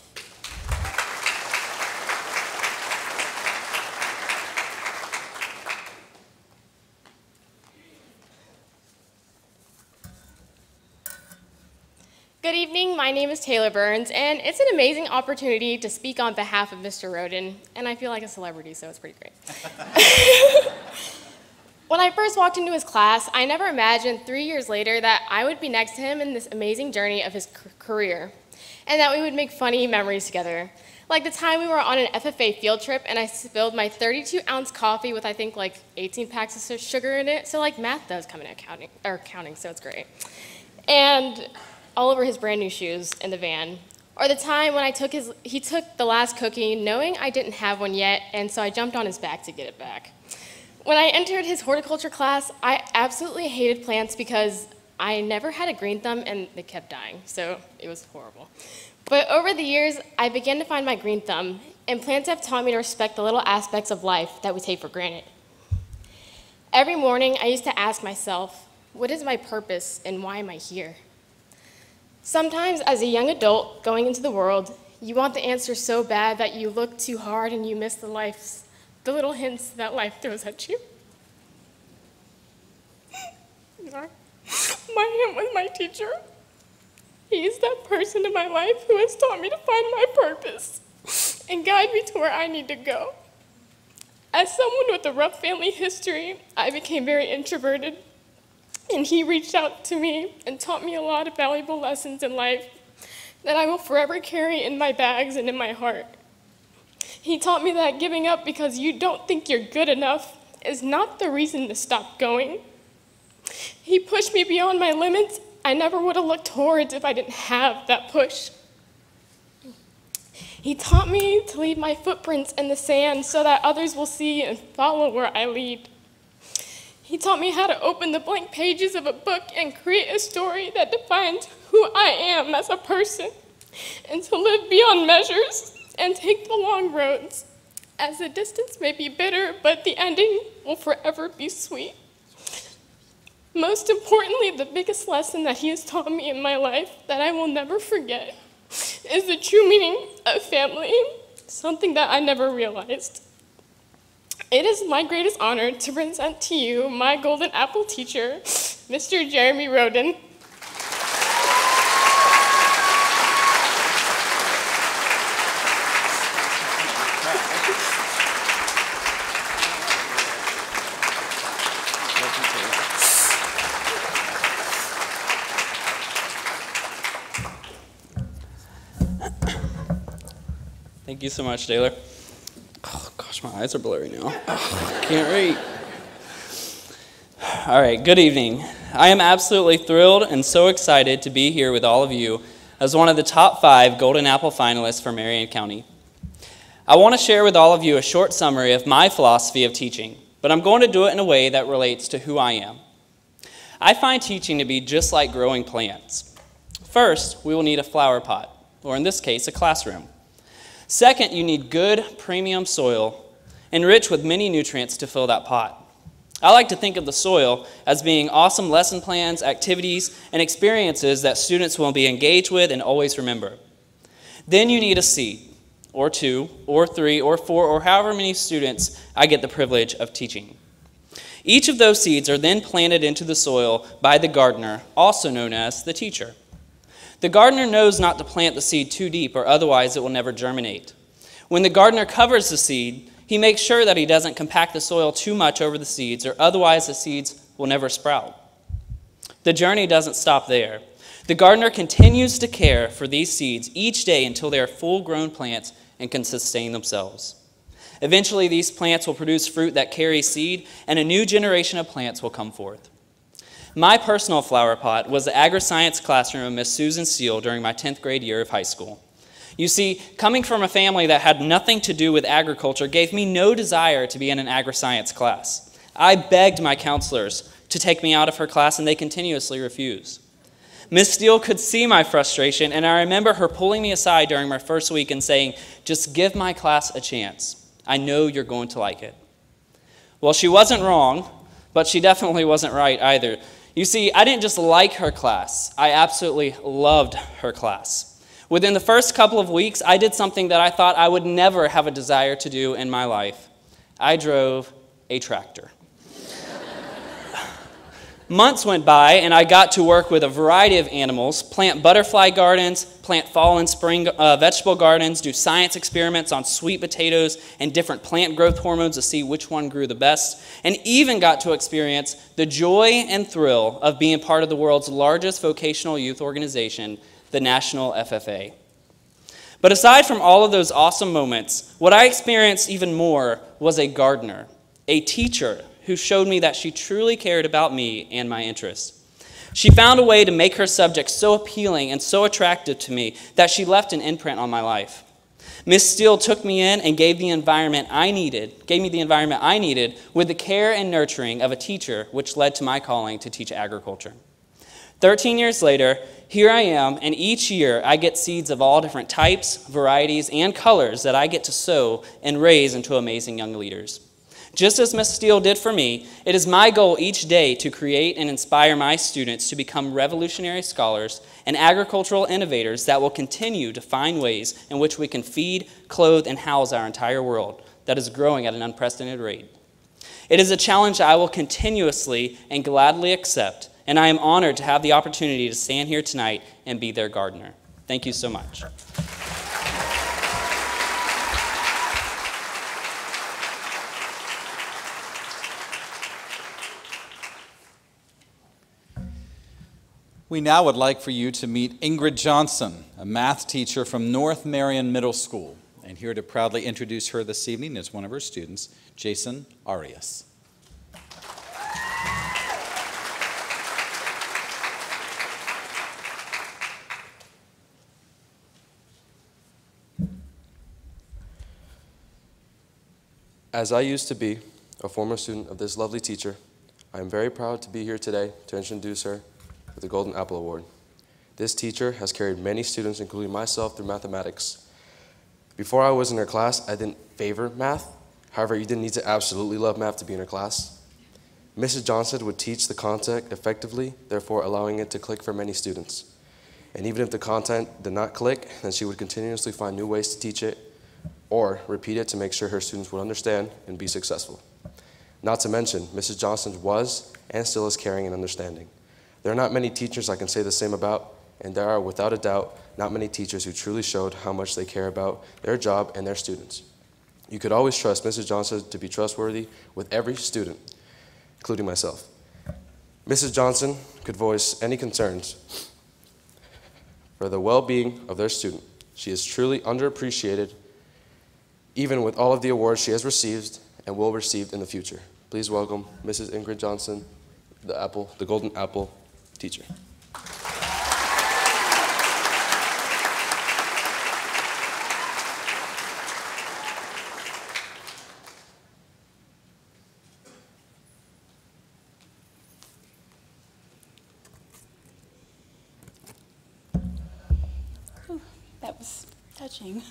Good evening, my name is Taylor Burns, and it's an amazing opportunity to speak on behalf of Mr. Roden, and I feel like a celebrity, so it's pretty great. When I first walked into his class, I never imagined 3 years later that I would be next to him in this amazing journey of his career, and that we would make funny memories together. Like the time we were on an FFA field trip and I spilled my 32-ounce coffee with I think like 18 packs of sugar in it, so like math does come in counting, so it's great. And all over his brand new shoes in the van. Or the time when he took the last cookie knowing I didn't have one yet, and so I jumped on his back to get it back. When I entered his horticulture class, I absolutely hated plants because I never had a green thumb and they kept dying, so it was horrible. But over the years, I began to find my green thumb, and plants have taught me to respect the little aspects of life that we take for granted. Every morning, I used to ask myself, what is my purpose and why am I here? Sometimes, as a young adult going into the world, you want the answer so bad that you look too hard and you miss the little hints that life throws at you. My him was my teacher. He is that person in my life who has taught me to find my purpose and guide me to where I need to go. As someone with a rough family history, I became very introverted, and he reached out to me and taught me a lot of valuable lessons in life that I will forever carry in my bags and in my heart. He taught me that giving up because you don't think you're good enough is not the reason to stop going. He pushed me beyond my limits I never would have looked towards if I didn't have that push. He taught me to leave my footprints in the sand so that others will see and follow where I lead. He taught me how to open the blank pages of a book and create a story that defines who I am as a person, and to live beyond measures and take the long roads, as the distance may be bitter, but the ending will forever be sweet. Most importantly, the biggest lesson that he has taught me in my life that I will never forget is the true meaning of family, something that I never realized. It is my greatest honor to present to you my Golden Apple teacher, Mr. Jeremy Roden. Thank you so much, Taylor. Oh, gosh, my eyes are blurry now. Oh, I can't read. All right, good evening. I am absolutely thrilled and so excited to be here with all of you as one of the top 5 Golden Apple finalists for Marion County. I want to share with all of you a short summary of my philosophy of teaching, but I'm going to do it in a way that relates to who I am. I find teaching to be just like growing plants. First, we will need a flower pot, or in this case, a classroom. Second, you need good premium soil, enriched with many nutrients to fill that pot. I like to think of the soil as being awesome lesson plans, activities, and experiences that students will be engaged with and always remember. Then you need a seed, or 2, or 3, or 4, or however many students I get the privilege of teaching. Each of those seeds are then planted into the soil by the gardener, also known as the teacher. The gardener knows not to plant the seed too deep, or otherwise it will never germinate. When the gardener covers the seed, he makes sure that he doesn't compact the soil too much over the seeds, or otherwise the seeds will never sprout. The journey doesn't stop there. The gardener continues to care for these seeds each day until they are full-grown plants and can sustain themselves. Eventually, these plants will produce fruit that carries seed, and a new generation of plants will come forth. My personal flower pot was the agri-science classroom of Miss Susan Steele during my 10th grade year of high school. You see, coming from a family that had nothing to do with agriculture gave me no desire to be in an agri-science class. I begged my counselors to take me out of her class, and they continuously refused. Miss Steele could see my frustration, and I remember her pulling me aside during my first week and saying, "Just give my class a chance. I know you're going to like it." Well, she wasn't wrong, but she definitely wasn't right either. You see, I didn't just like her class. I absolutely loved her class. Within the first couple of weeks, I did something that I thought I would never have a desire to do in my life. I drove a tractor. Months went by, and I got to work with a variety of animals, plant butterfly gardens, plant fall and spring vegetable gardens, do science experiments on sweet potatoes and different plant growth hormones to see which one grew the best, and even got to experience the joy and thrill of being part of the world's largest vocational youth organization, the National FFA. But aside from all of those awesome moments, what I experienced even more was a gardener, a teacher who showed me that she truly cared about me and my interests. She found a way to make her subject so appealing and so attractive to me that she left an imprint on my life. Miss Steele took me in and gave me the environment I needed with the care and nurturing of a teacher, which led to my calling to teach agriculture. 13 years later, here I am, and each year I get seeds of all different types, varieties, and colors that I get to sow and raise into amazing young leaders. Just as Ms. Steele did for me, it is my goal each day to create and inspire my students to become revolutionary scholars and agricultural innovators that will continue to find ways in which we can feed, clothe, and house our entire world that is growing at an unprecedented rate. It is a challenge I will continuously and gladly accept, and I am honored to have the opportunity to stand here tonight and be their gardener. Thank you so much. We now would like for you to meet Ingrid Johnson, a math teacher from North Marion Middle School. And here to proudly introduce her this evening is one of her students, Jason Arias. As I used to be a former student of this lovely teacher, I am very proud to be here today to introduce her with the Golden Apple Award. This teacher has carried many students, including myself, through mathematics. Before I was in her class, I didn't favor math. However, you didn't need to absolutely love math to be in her class. Mrs. Johnson would teach the content effectively, therefore allowing it to click for many students. And even if the content did not click, then she would continuously find new ways to teach it or repeat it to make sure her students would understand and be successful. Not to mention, Mrs. Johnson was and still is caring and understanding. There are not many teachers I can say the same about, and there are, without a doubt, not many teachers who truly showed how much they care about their job and their students. You could always trust Mrs. Johnson to be trustworthy with every student, including myself. Mrs. Johnson could voice any concerns for the well-being of their student. She is truly underappreciated, even with all of the awards she has received and will receive in the future. Please welcome Mrs. Ingrid Johnson, the Golden Apple teacher. Ooh, that was touching.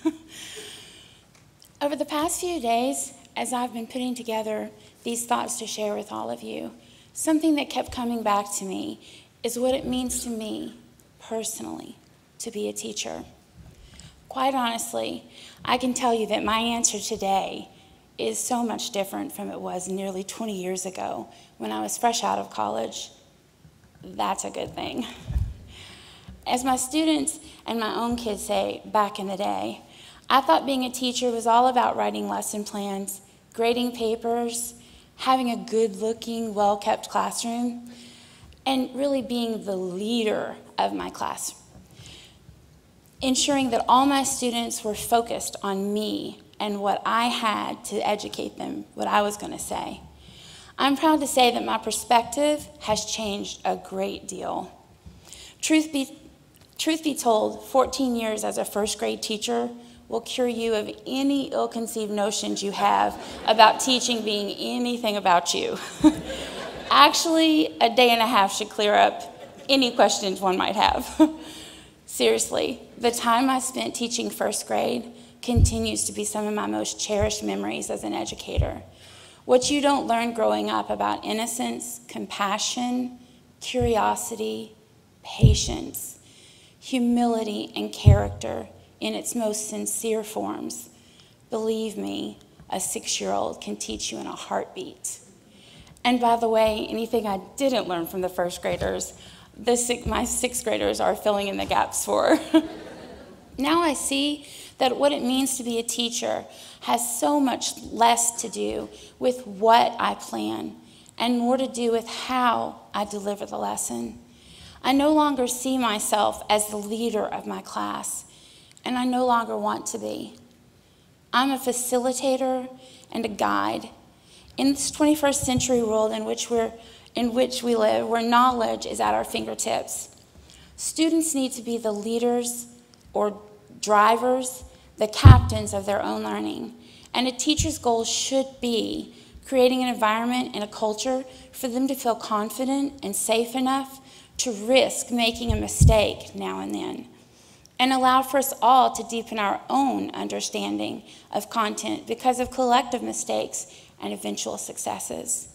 Over the past few days, as I've been putting together these thoughts to share with all of you, something that kept coming back to me is what it means to me, personally, to be a teacher. Quite honestly, I can tell you that my answer today is so much different from it was nearly 20 years ago when I was fresh out of college. That's a good thing. As my students and my own kids say back in the day, I thought being a teacher was all about writing lesson plans, grading papers, having a good-looking, well-kept classroom, and really being the leader of my class, ensuring that all my students were focused on me and what I had to educate them, what I was going to say. I'm proud to say that my perspective has changed a great deal. Truth be told, 14 years as a first grade teacher will cure you of any ill-conceived notions you have about teaching being anything about you. Actually, a day and a half should clear up any questions one might have. Seriously, the time I spent teaching first grade continues to be some of my most cherished memories as an educator. What you don't learn growing up about innocence, compassion, curiosity, patience, humility, and character in its most sincere forms, believe me, a 6-year-old can teach you in a heartbeat. And by the way, anything I didn't learn from the first graders, my sixth graders are filling in the gaps for. Now I see that what it means to be a teacher has so much less to do with what I plan and more to do with how I deliver the lesson. I no longer see myself as the leader of my class, and I no longer want to be. I'm a facilitator and a guide. In this 21st century world in which we live, where knowledge is at our fingertips, students need to be the leaders or drivers, the captains of their own learning. And a teacher's goal should be creating an environment and a culture for them to feel confident and safe enough to risk making a mistake now and then, and allow for us all to deepen our own understanding of content because of collective mistakes and eventual successes.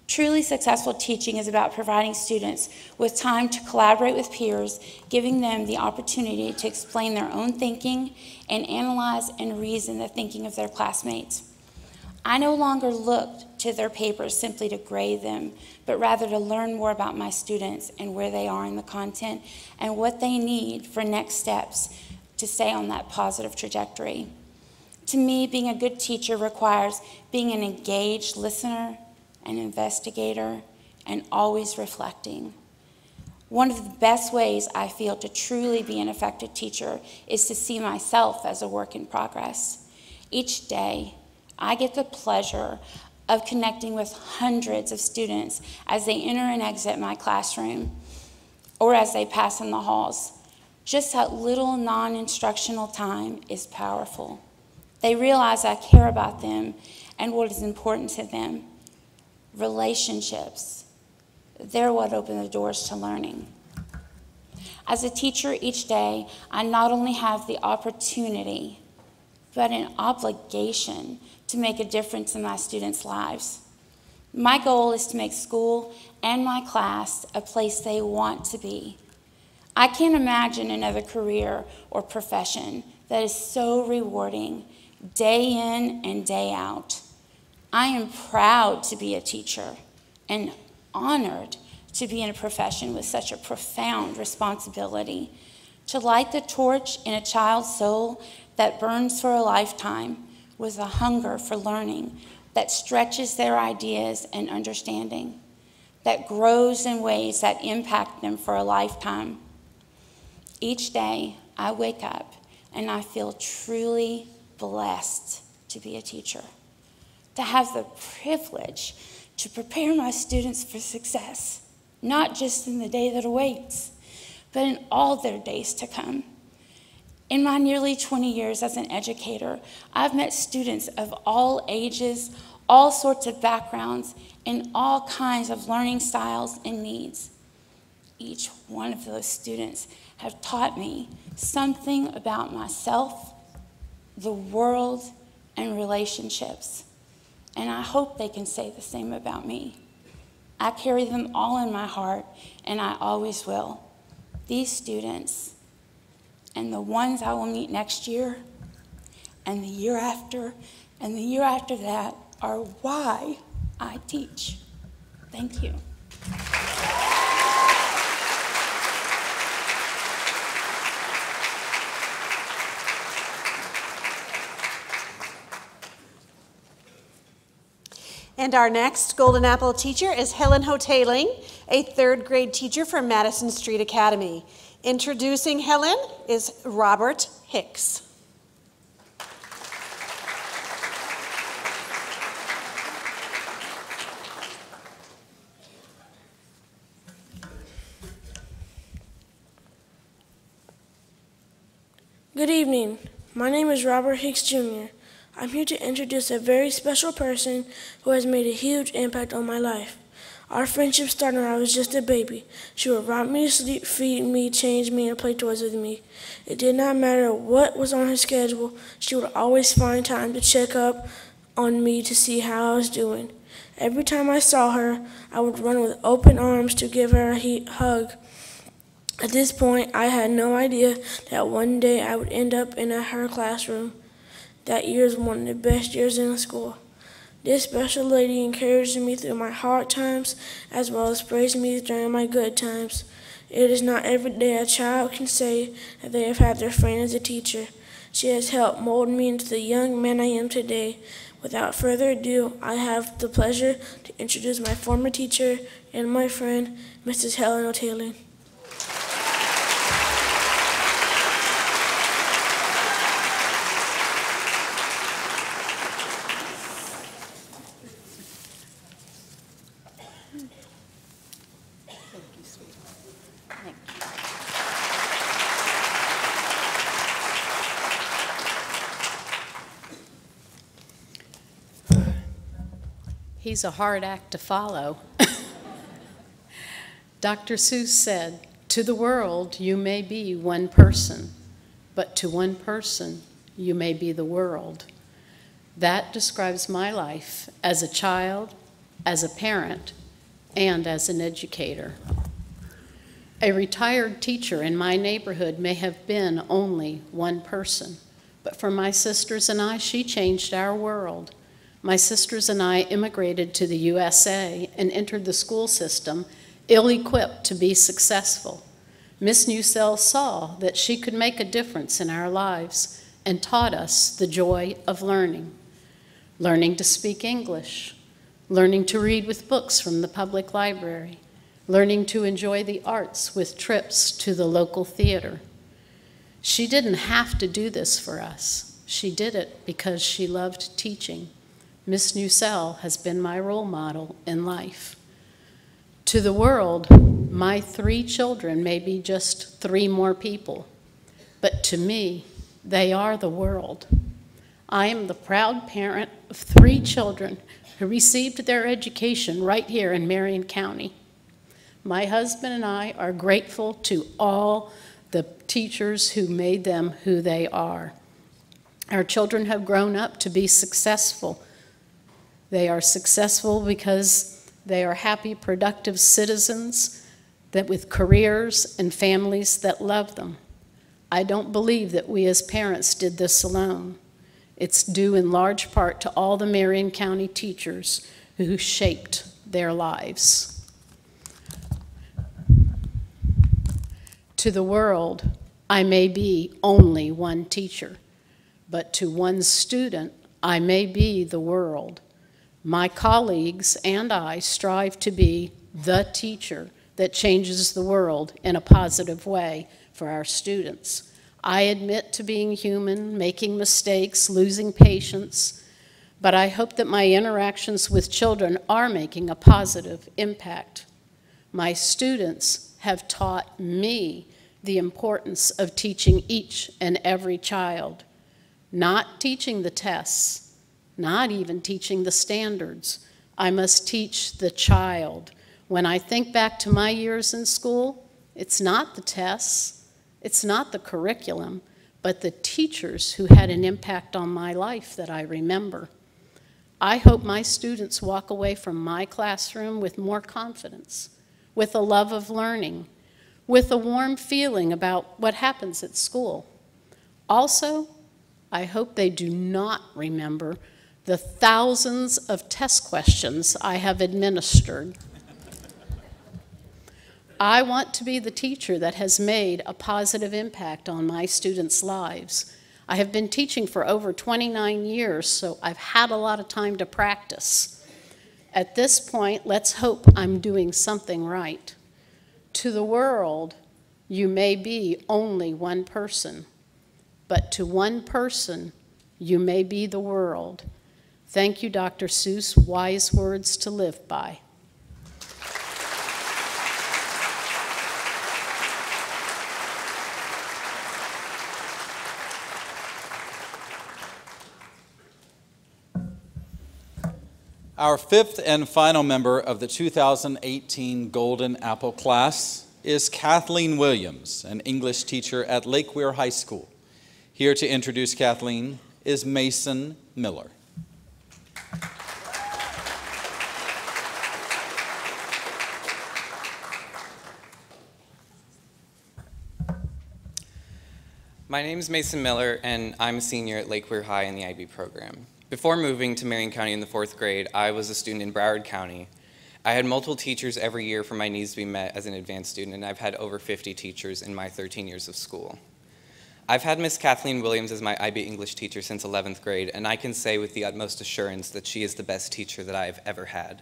Truly successful teaching is about providing students with time to collaborate with peers, giving them the opportunity to explain their own thinking and analyze and reason the thinking of their classmates. I no longer look to their papers simply to grade them, but rather to learn more about my students and where they are in the content and what they need for next steps to stay on that positive trajectory. To me, being a good teacher requires being an engaged listener, an investigator, and always reflecting. One of the best ways I feel to truly be an effective teacher is to see myself as a work in progress. Each day, I get the pleasure of connecting with hundreds of students as they enter and exit my classroom or as they pass in the halls. Just that little non-instructional time is powerful. They realize I care about them and what is important to them. Relationships, they're what open the doors to learning. As a teacher each day, I not only have the opportunity, but an obligation to make a difference in my students' lives. My goal is to make school and my class a place they want to be. I can't imagine another career or profession that is so rewarding day in and day out. I am proud to be a teacher and honored to be in a profession with such a profound responsibility, to light the torch in a child's soul that burns for a lifetime with a hunger for learning that stretches their ideas and understanding, that grows in ways that impact them for a lifetime. Each day I wake up and I feel truly blessed to be a teacher, to have the privilege to prepare my students for success, not just in the day that awaits, but in all their days to come. In my nearly 20 years as an educator, I've met students of all ages, all sorts of backgrounds, and all kinds of learning styles and needs. Each one of those students have taught me something about myself, the world, and relationships. And I hope they can say the same about me. I carry them all in my heart, and I always will. These students, and the ones I will meet next year, and the year after, and the year after that, are why I teach. Thank you. And our next Golden Apple teacher is Helen Hoteling, a third grade teacher from Madison Street Academy. Introducing Helen is Robert Hicks. Good evening. My name is Robert Hicks Jr. I'm here to introduce a very special person who has made a huge impact on my life. Our friendship started when I was just a baby. She would rock me to sleep, feed me, change me, and play toys with me. It did not matter what was on her schedule. She would always find time to check up on me to see how I was doing. Every time I saw her, I would run with open arms to give her a hug. At this point, I had no idea that one day I would end up in her classroom. That year is one of the best years in the school. This special lady encourages me through my hard times as well as praises me during my good times. It is not every day a child can say that they have had their friend as a teacher. She has helped mold me into the young man I am today. Without further ado, I have the pleasure to introduce my former teacher and my friend, Mrs. Helen O'Taylor. He's a hard act to follow. Dr. Seuss said, "To the world you may be one person, but to one person you may be the world." That describes my life as a child, as a parent, and as an educator. A retired teacher in my neighborhood may have been only one person, but for my sisters and I, she changed our world. My sisters and I immigrated to the USA and entered the school system ill-equipped to be successful. Miss Newsell saw that she could make a difference in our lives and taught us the joy of learning. Learning to speak English, learning to read with books from the public library, learning to enjoy the arts with trips to the local theater. She didn't have to do this for us. She did it because she loved teaching. Miss Newsell has been my role model in life. To the world, my 3 children may be just 3 more people, but to me, they are the world. I am the proud parent of 3 children who received their education right here in Marion County. My husband and I are grateful to all the teachers who made them who they are. Our children have grown up to be successful. They are successful because they are happy, productive citizens that with careers and families that love them. I don't believe that we as parents did this alone. It's due in large part to all the Marion County teachers who shaped their lives. To the world, I may be only one teacher, but to one student, I may be the world. My colleagues and I strive to be the teacher that changes the world in a positive way for our students. I admit to being human, making mistakes, losing patience, but I hope that my interactions with children are making a positive impact. My students have taught me the importance of teaching each and every child, not teaching the tests, not even teaching the standards. I must teach the child. When I think back to my years in school, it's not the tests, it's not the curriculum, but the teachers who had an impact on my life that I remember. I hope my students walk away from my classroom with more confidence, with a love of learning, with a warm feeling about what happens at school. Also, I hope they do not remember the thousands of test questions I have administered. I want to be the teacher that has made a positive impact on my students' lives. I have been teaching for over 29 years, so I've had a lot of time to practice. At this point, let's hope I'm doing something right. To the world, you may be only one person, but to one person, you may be the world. Thank you, Dr. Seuss, wise words to live by. Our 5th and final member of the 2018 Golden Apple class is Kathleen Williams, an English teacher at Lake Weir High School. Here to introduce Kathleen is Mason Miller. My name is Mason Miller, and I'm a senior at Lake Weir High in the IB program. Before moving to Marion County in the 4th grade, I was a student in Broward County. I had multiple teachers every year for my needs to be met as an advanced student, and I've had over 50 teachers in my 13 years of school. I've had Miss Kathleen Williams as my IB English teacher since 11th grade, and I can say with the utmost assurance that she is the best teacher that I have ever had.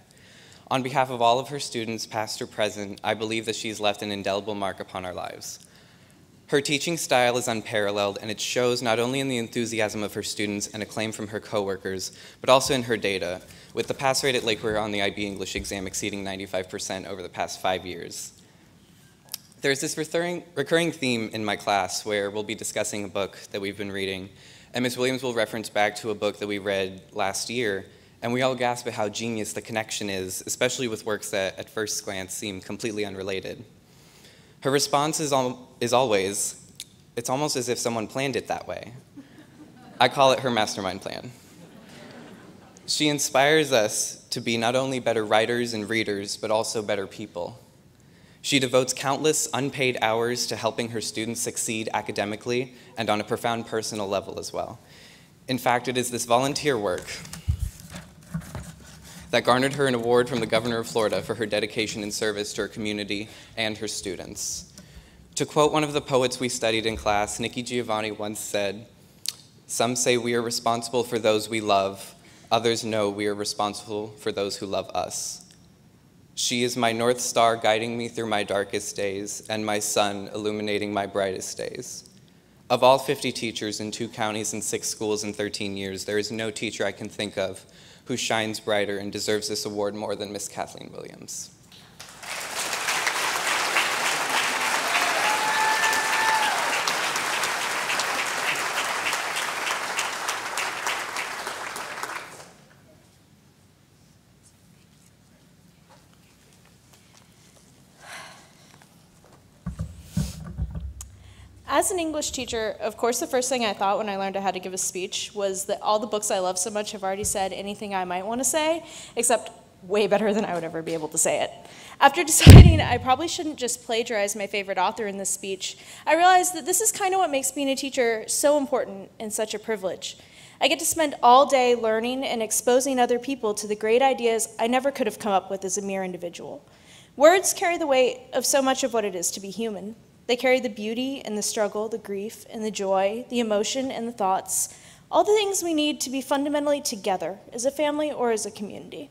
On behalf of all of her students, past or present, I believe that she's left an indelible mark upon our lives. Her teaching style is unparalleled, and it shows not only in the enthusiasm of her students and acclaim from her coworkers, but also in her data, with the pass rate at Lake Weir on the IB English exam exceeding 95% over the past 5 years. There's this recurring theme in my class where we'll be discussing a book that we've been reading, and Ms. Williams will reference back to a book that we read last year, and we all gasp at how genius the connection is, especially with works that at first glance seem completely unrelated. Her response is always, "It's almost as if someone planned it that way." I call it her mastermind plan. She inspires us to be not only better writers and readers, but also better people. She devotes countless unpaid hours to helping her students succeed academically and on a profound personal level as well. In fact, it is this volunteer work that garnered her an award from the governor of Florida for her dedication and service to her community and her students. To quote one of the poets we studied in class, Nikki Giovanni once said, "Some say we are responsible for those we love. Others know we are responsible for those who love us. She is my North Star guiding me through my darkest days and my sun illuminating my brightest days." Of all 50 teachers in 2 counties and 6 schools in 13 years, there is no teacher I can think of who shines brighter and deserves this award more than Miss Kathleen Williams. As an English teacher, of course, the first thing I thought when I learned I had to give a speech was that all the books I love so much have already said anything I might want to say, except way better than I would ever be able to say it. After deciding I probably shouldn't just plagiarize my favorite author in this speech, I realized that this is kind of what makes being a teacher so important and such a privilege. I get to spend all day learning and exposing other people to the great ideas I never could have come up with as a mere individual. Words carry the weight of so much of what it is to be human. They carry the beauty and the struggle, the grief and the joy, the emotion and the thoughts, all the things we need to be fundamentally together as a family or as a community.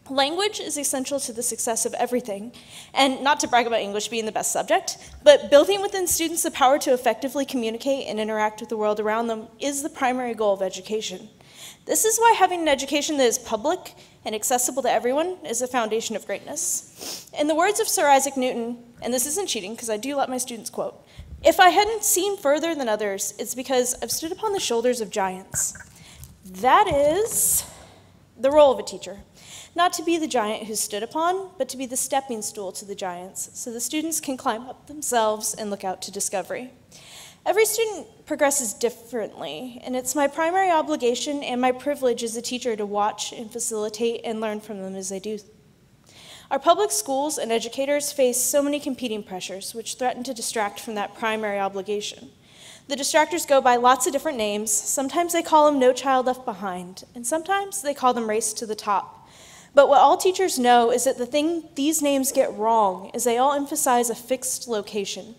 Language is essential to the success of everything, and not to brag about English being the best subject, but building within students the power to effectively communicate and interact with the world around them is the primary goal of education. This is why having an education that is public and accessible to everyone is the foundation of greatness. In the words of Sir Isaac Newton, and this isn't cheating because I do let my students quote, "If I hadn't seen further than others, it's because I've stood upon the shoulders of giants." That is the role of a teacher. Not to be the giant who's stood upon, but to be the stepping stool to the giants, so the students can climb up themselves and look out to discovery. Every student progresses differently, and it's my primary obligation and my privilege as a teacher to watch and facilitate and learn from them as they do. Our public schools and educators face so many competing pressures which threaten to distract from that primary obligation. The distractors go by lots of different names. Sometimes they call them No Child Left Behind, and sometimes they call them Race to the Top. But what all teachers know is that the thing these names get wrong is they all emphasize a fixed location.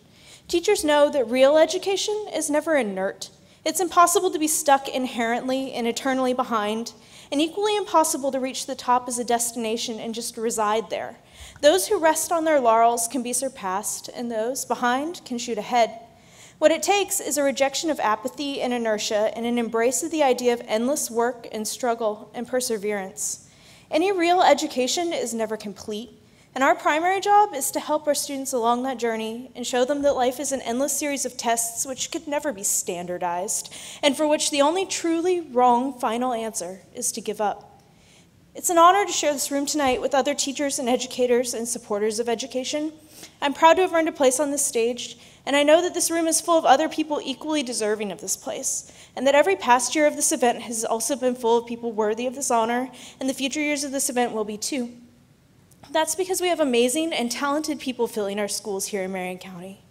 Teachers know that real education is never inert. It's impossible to be stuck inherently and eternally behind, and equally impossible to reach the top as a destination and just reside there. Those who rest on their laurels can be surpassed, and those behind can shoot ahead. What it takes is a rejection of apathy and inertia and an embrace of the idea of endless work and struggle and perseverance. Any real education is never complete, and our primary job is to help our students along that journey and show them that life is an endless series of tests which could never be standardized, and for which the only truly wrong final answer is to give up. It's an honor to share this room tonight with other teachers and educators and supporters of education. I'm proud to have earned a place on this stage, and I know that this room is full of other people equally deserving of this place, and that every past year of this event has also been full of people worthy of this honor, and the future years of this event will be too. That's because we have amazing and talented people filling our schools here in Marion County.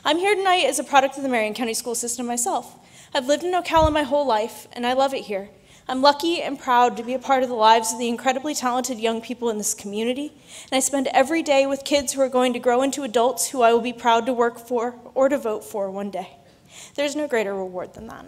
I'm here tonight as a product of the Marion County school system myself. I've lived in Ocala my whole life, and I love it here. I'm lucky and proud to be a part of the lives of the incredibly talented young people in this community, and I spend every day with kids who are going to grow into adults who I will be proud to work for or to vote for one day. There's no greater reward than that.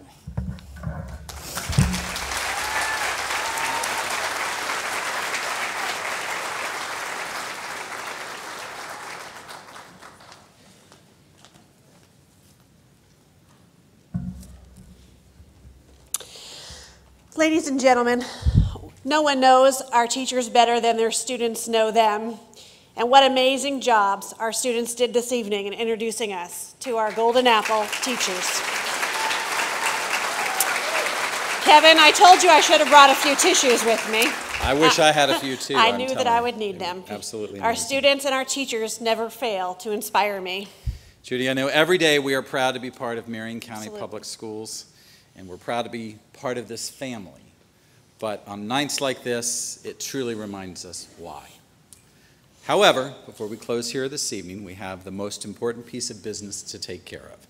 Ladies and gentlemen, no one knows our teachers better than their students know them. And what amazing jobs our students did this evening in introducing us to our Golden Apple teachers. Kevin, I told you I should have brought a few tissues with me. I wish I had a few too. I knew that I would need them. Absolutely. Our students and our teachers never fail to inspire me. Judi, I know every day we are proud to be part of Marion County Public Schools, and we're proud to be part of this family. But on nights like this, it truly reminds us why. However, before we close here this evening, we have the most important piece of business to take care of.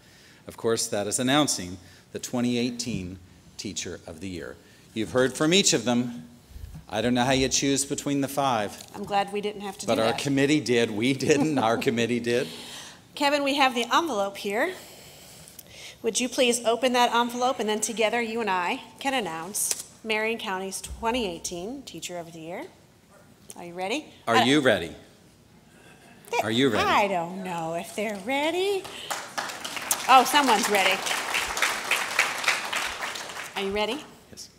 Of course, that is announcing the 2018 Teacher of the Year. You've heard from each of them. I don't know how you choose between the five. I'm glad we didn't have to do that. But our committee did. We didn't. Our committee did. Kevin, we have the envelope here. Would you please open that envelope, and then together you and I can announce Marion County's 2018 Teacher of the Year. Are you ready? Are you ready? Are you ready? I don't know if they're ready. Oh, someone's ready. Are you ready? Yes.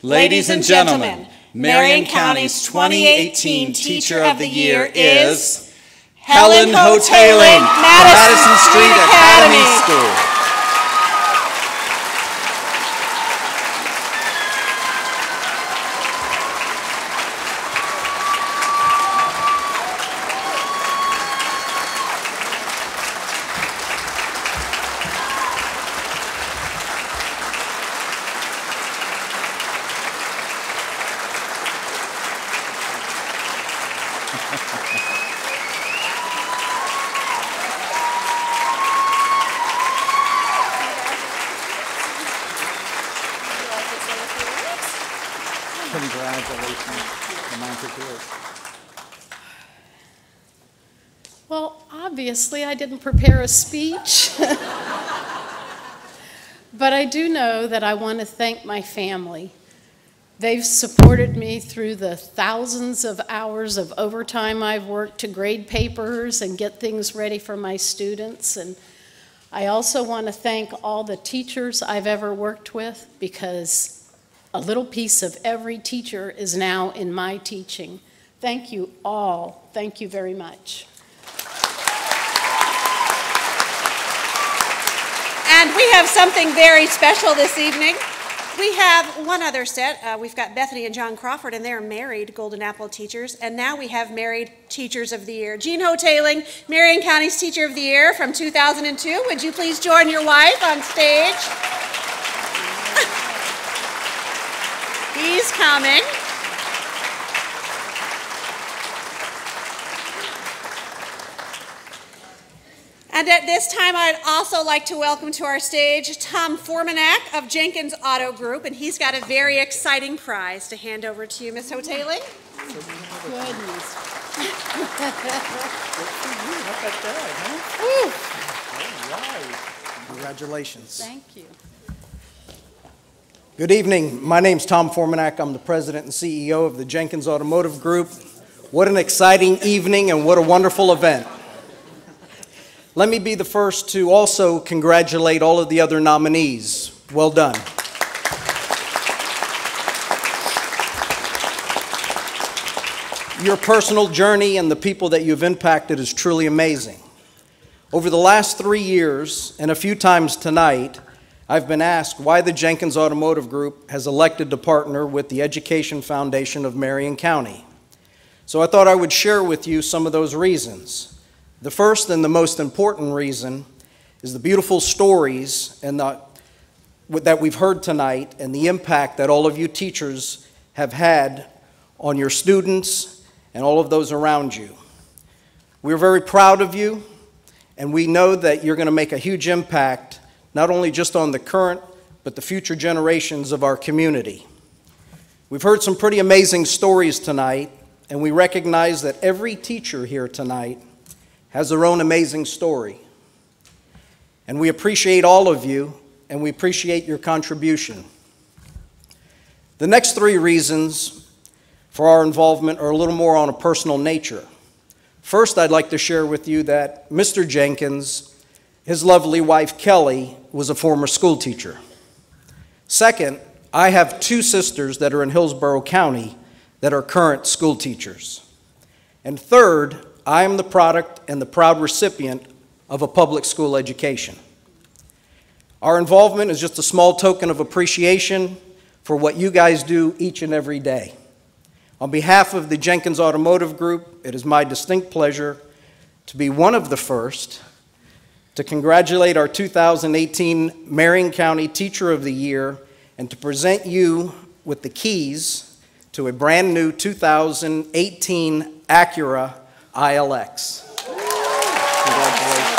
Ladies and gentlemen, Marion County's 2018 Teacher of the Year is Helen Hoteling, Madison Street Academy School. Well, obviously I didn't prepare a speech, but I do know that I want to thank my family. They've supported me through the thousands of hours of overtime I've worked to grade papers and get things ready for my students. And I also want to thank all the teachers I've ever worked with, because a little piece of every teacher is now in my teaching. Thank you all. Thank you very much. And we have something very special this evening. We have one other set. We've got Bethany and John Crawford, and they're married Golden Apple teachers. And now we have married Teachers of the Year. Jean Hoteling, Marion County's Teacher of the Year from 2002. Would you please join your wife on stage? He's coming. And at this time, I'd also like to welcome to our stage Tom Formanak of Jenkins Auto Group, and he's got a very exciting prize to hand over to you, Ms. Hoteling. Goodness. Congratulations. Thank you. Good evening. My name's Tom Formanak. I'm the president and CEO of the Jenkins Automotive Group. What an exciting evening and what a wonderful event. Let me be the first to also congratulate all of the other nominees. Well done. Your personal journey and the people that you've impacted is truly amazing. Over the last 3 years, and a few times tonight, I've been asked why the Jenkins Automotive Group has elected to partner with the Education Foundation of Marion County. So I thought I would share with you some of those reasons. The first and the most important reason is the beautiful stories that we've heard tonight and the impact that all of you teachers have had on your students and all of those around you. We're very proud of you, and we know that you're going to make a huge impact not only just on the current, but the future generations of our community. We've heard some pretty amazing stories tonight, and we recognize that every teacher here tonight has their own amazing story. And we appreciate all of you, and we appreciate your contribution. The next three reasons for our involvement are a little more on a personal nature. First, I'd like to share with you that Mr. Jenkins, his lovely wife Kelly, was a former school teacher. Second, I have two sisters that are in Hillsborough County that are current school teachers. And third, I am the product and the proud recipient of a public school education. Our involvement is just a small token of appreciation for what you guys do each and every day. On behalf of the Jenkins Automotive Group, it is my distinct pleasure to be one of the first to congratulate our 2018 Marion County Teacher of the Year and to present you with the keys to a brand new 2018 Acura ILX. Congratulations.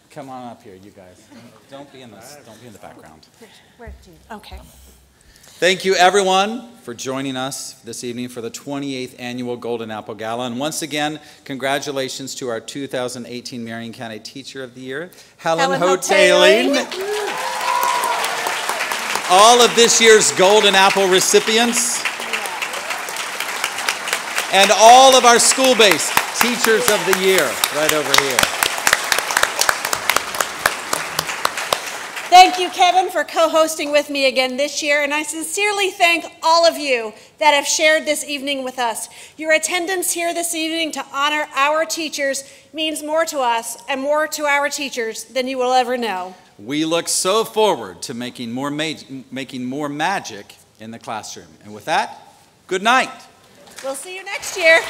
Come on up here, you guys. Don't be in the background. Okay. Thank you, everyone, for joining us this evening for the 28th Annual Golden Apple Gala. And once again, congratulations to our 2018 Marion County Teacher of the Year, Helen Hotaling. All of this year's Golden Apple recipients, and all of our school-based Teachers of the Year right over here. Thank you, Kevin, for co-hosting with me again this year, and I sincerely thank all of you that have shared this evening with us. Your attendance here this evening to honor our teachers means more to us and more to our teachers than you will ever know. We look so forward to making more magic in the classroom. And with that, good night. We'll see you next year.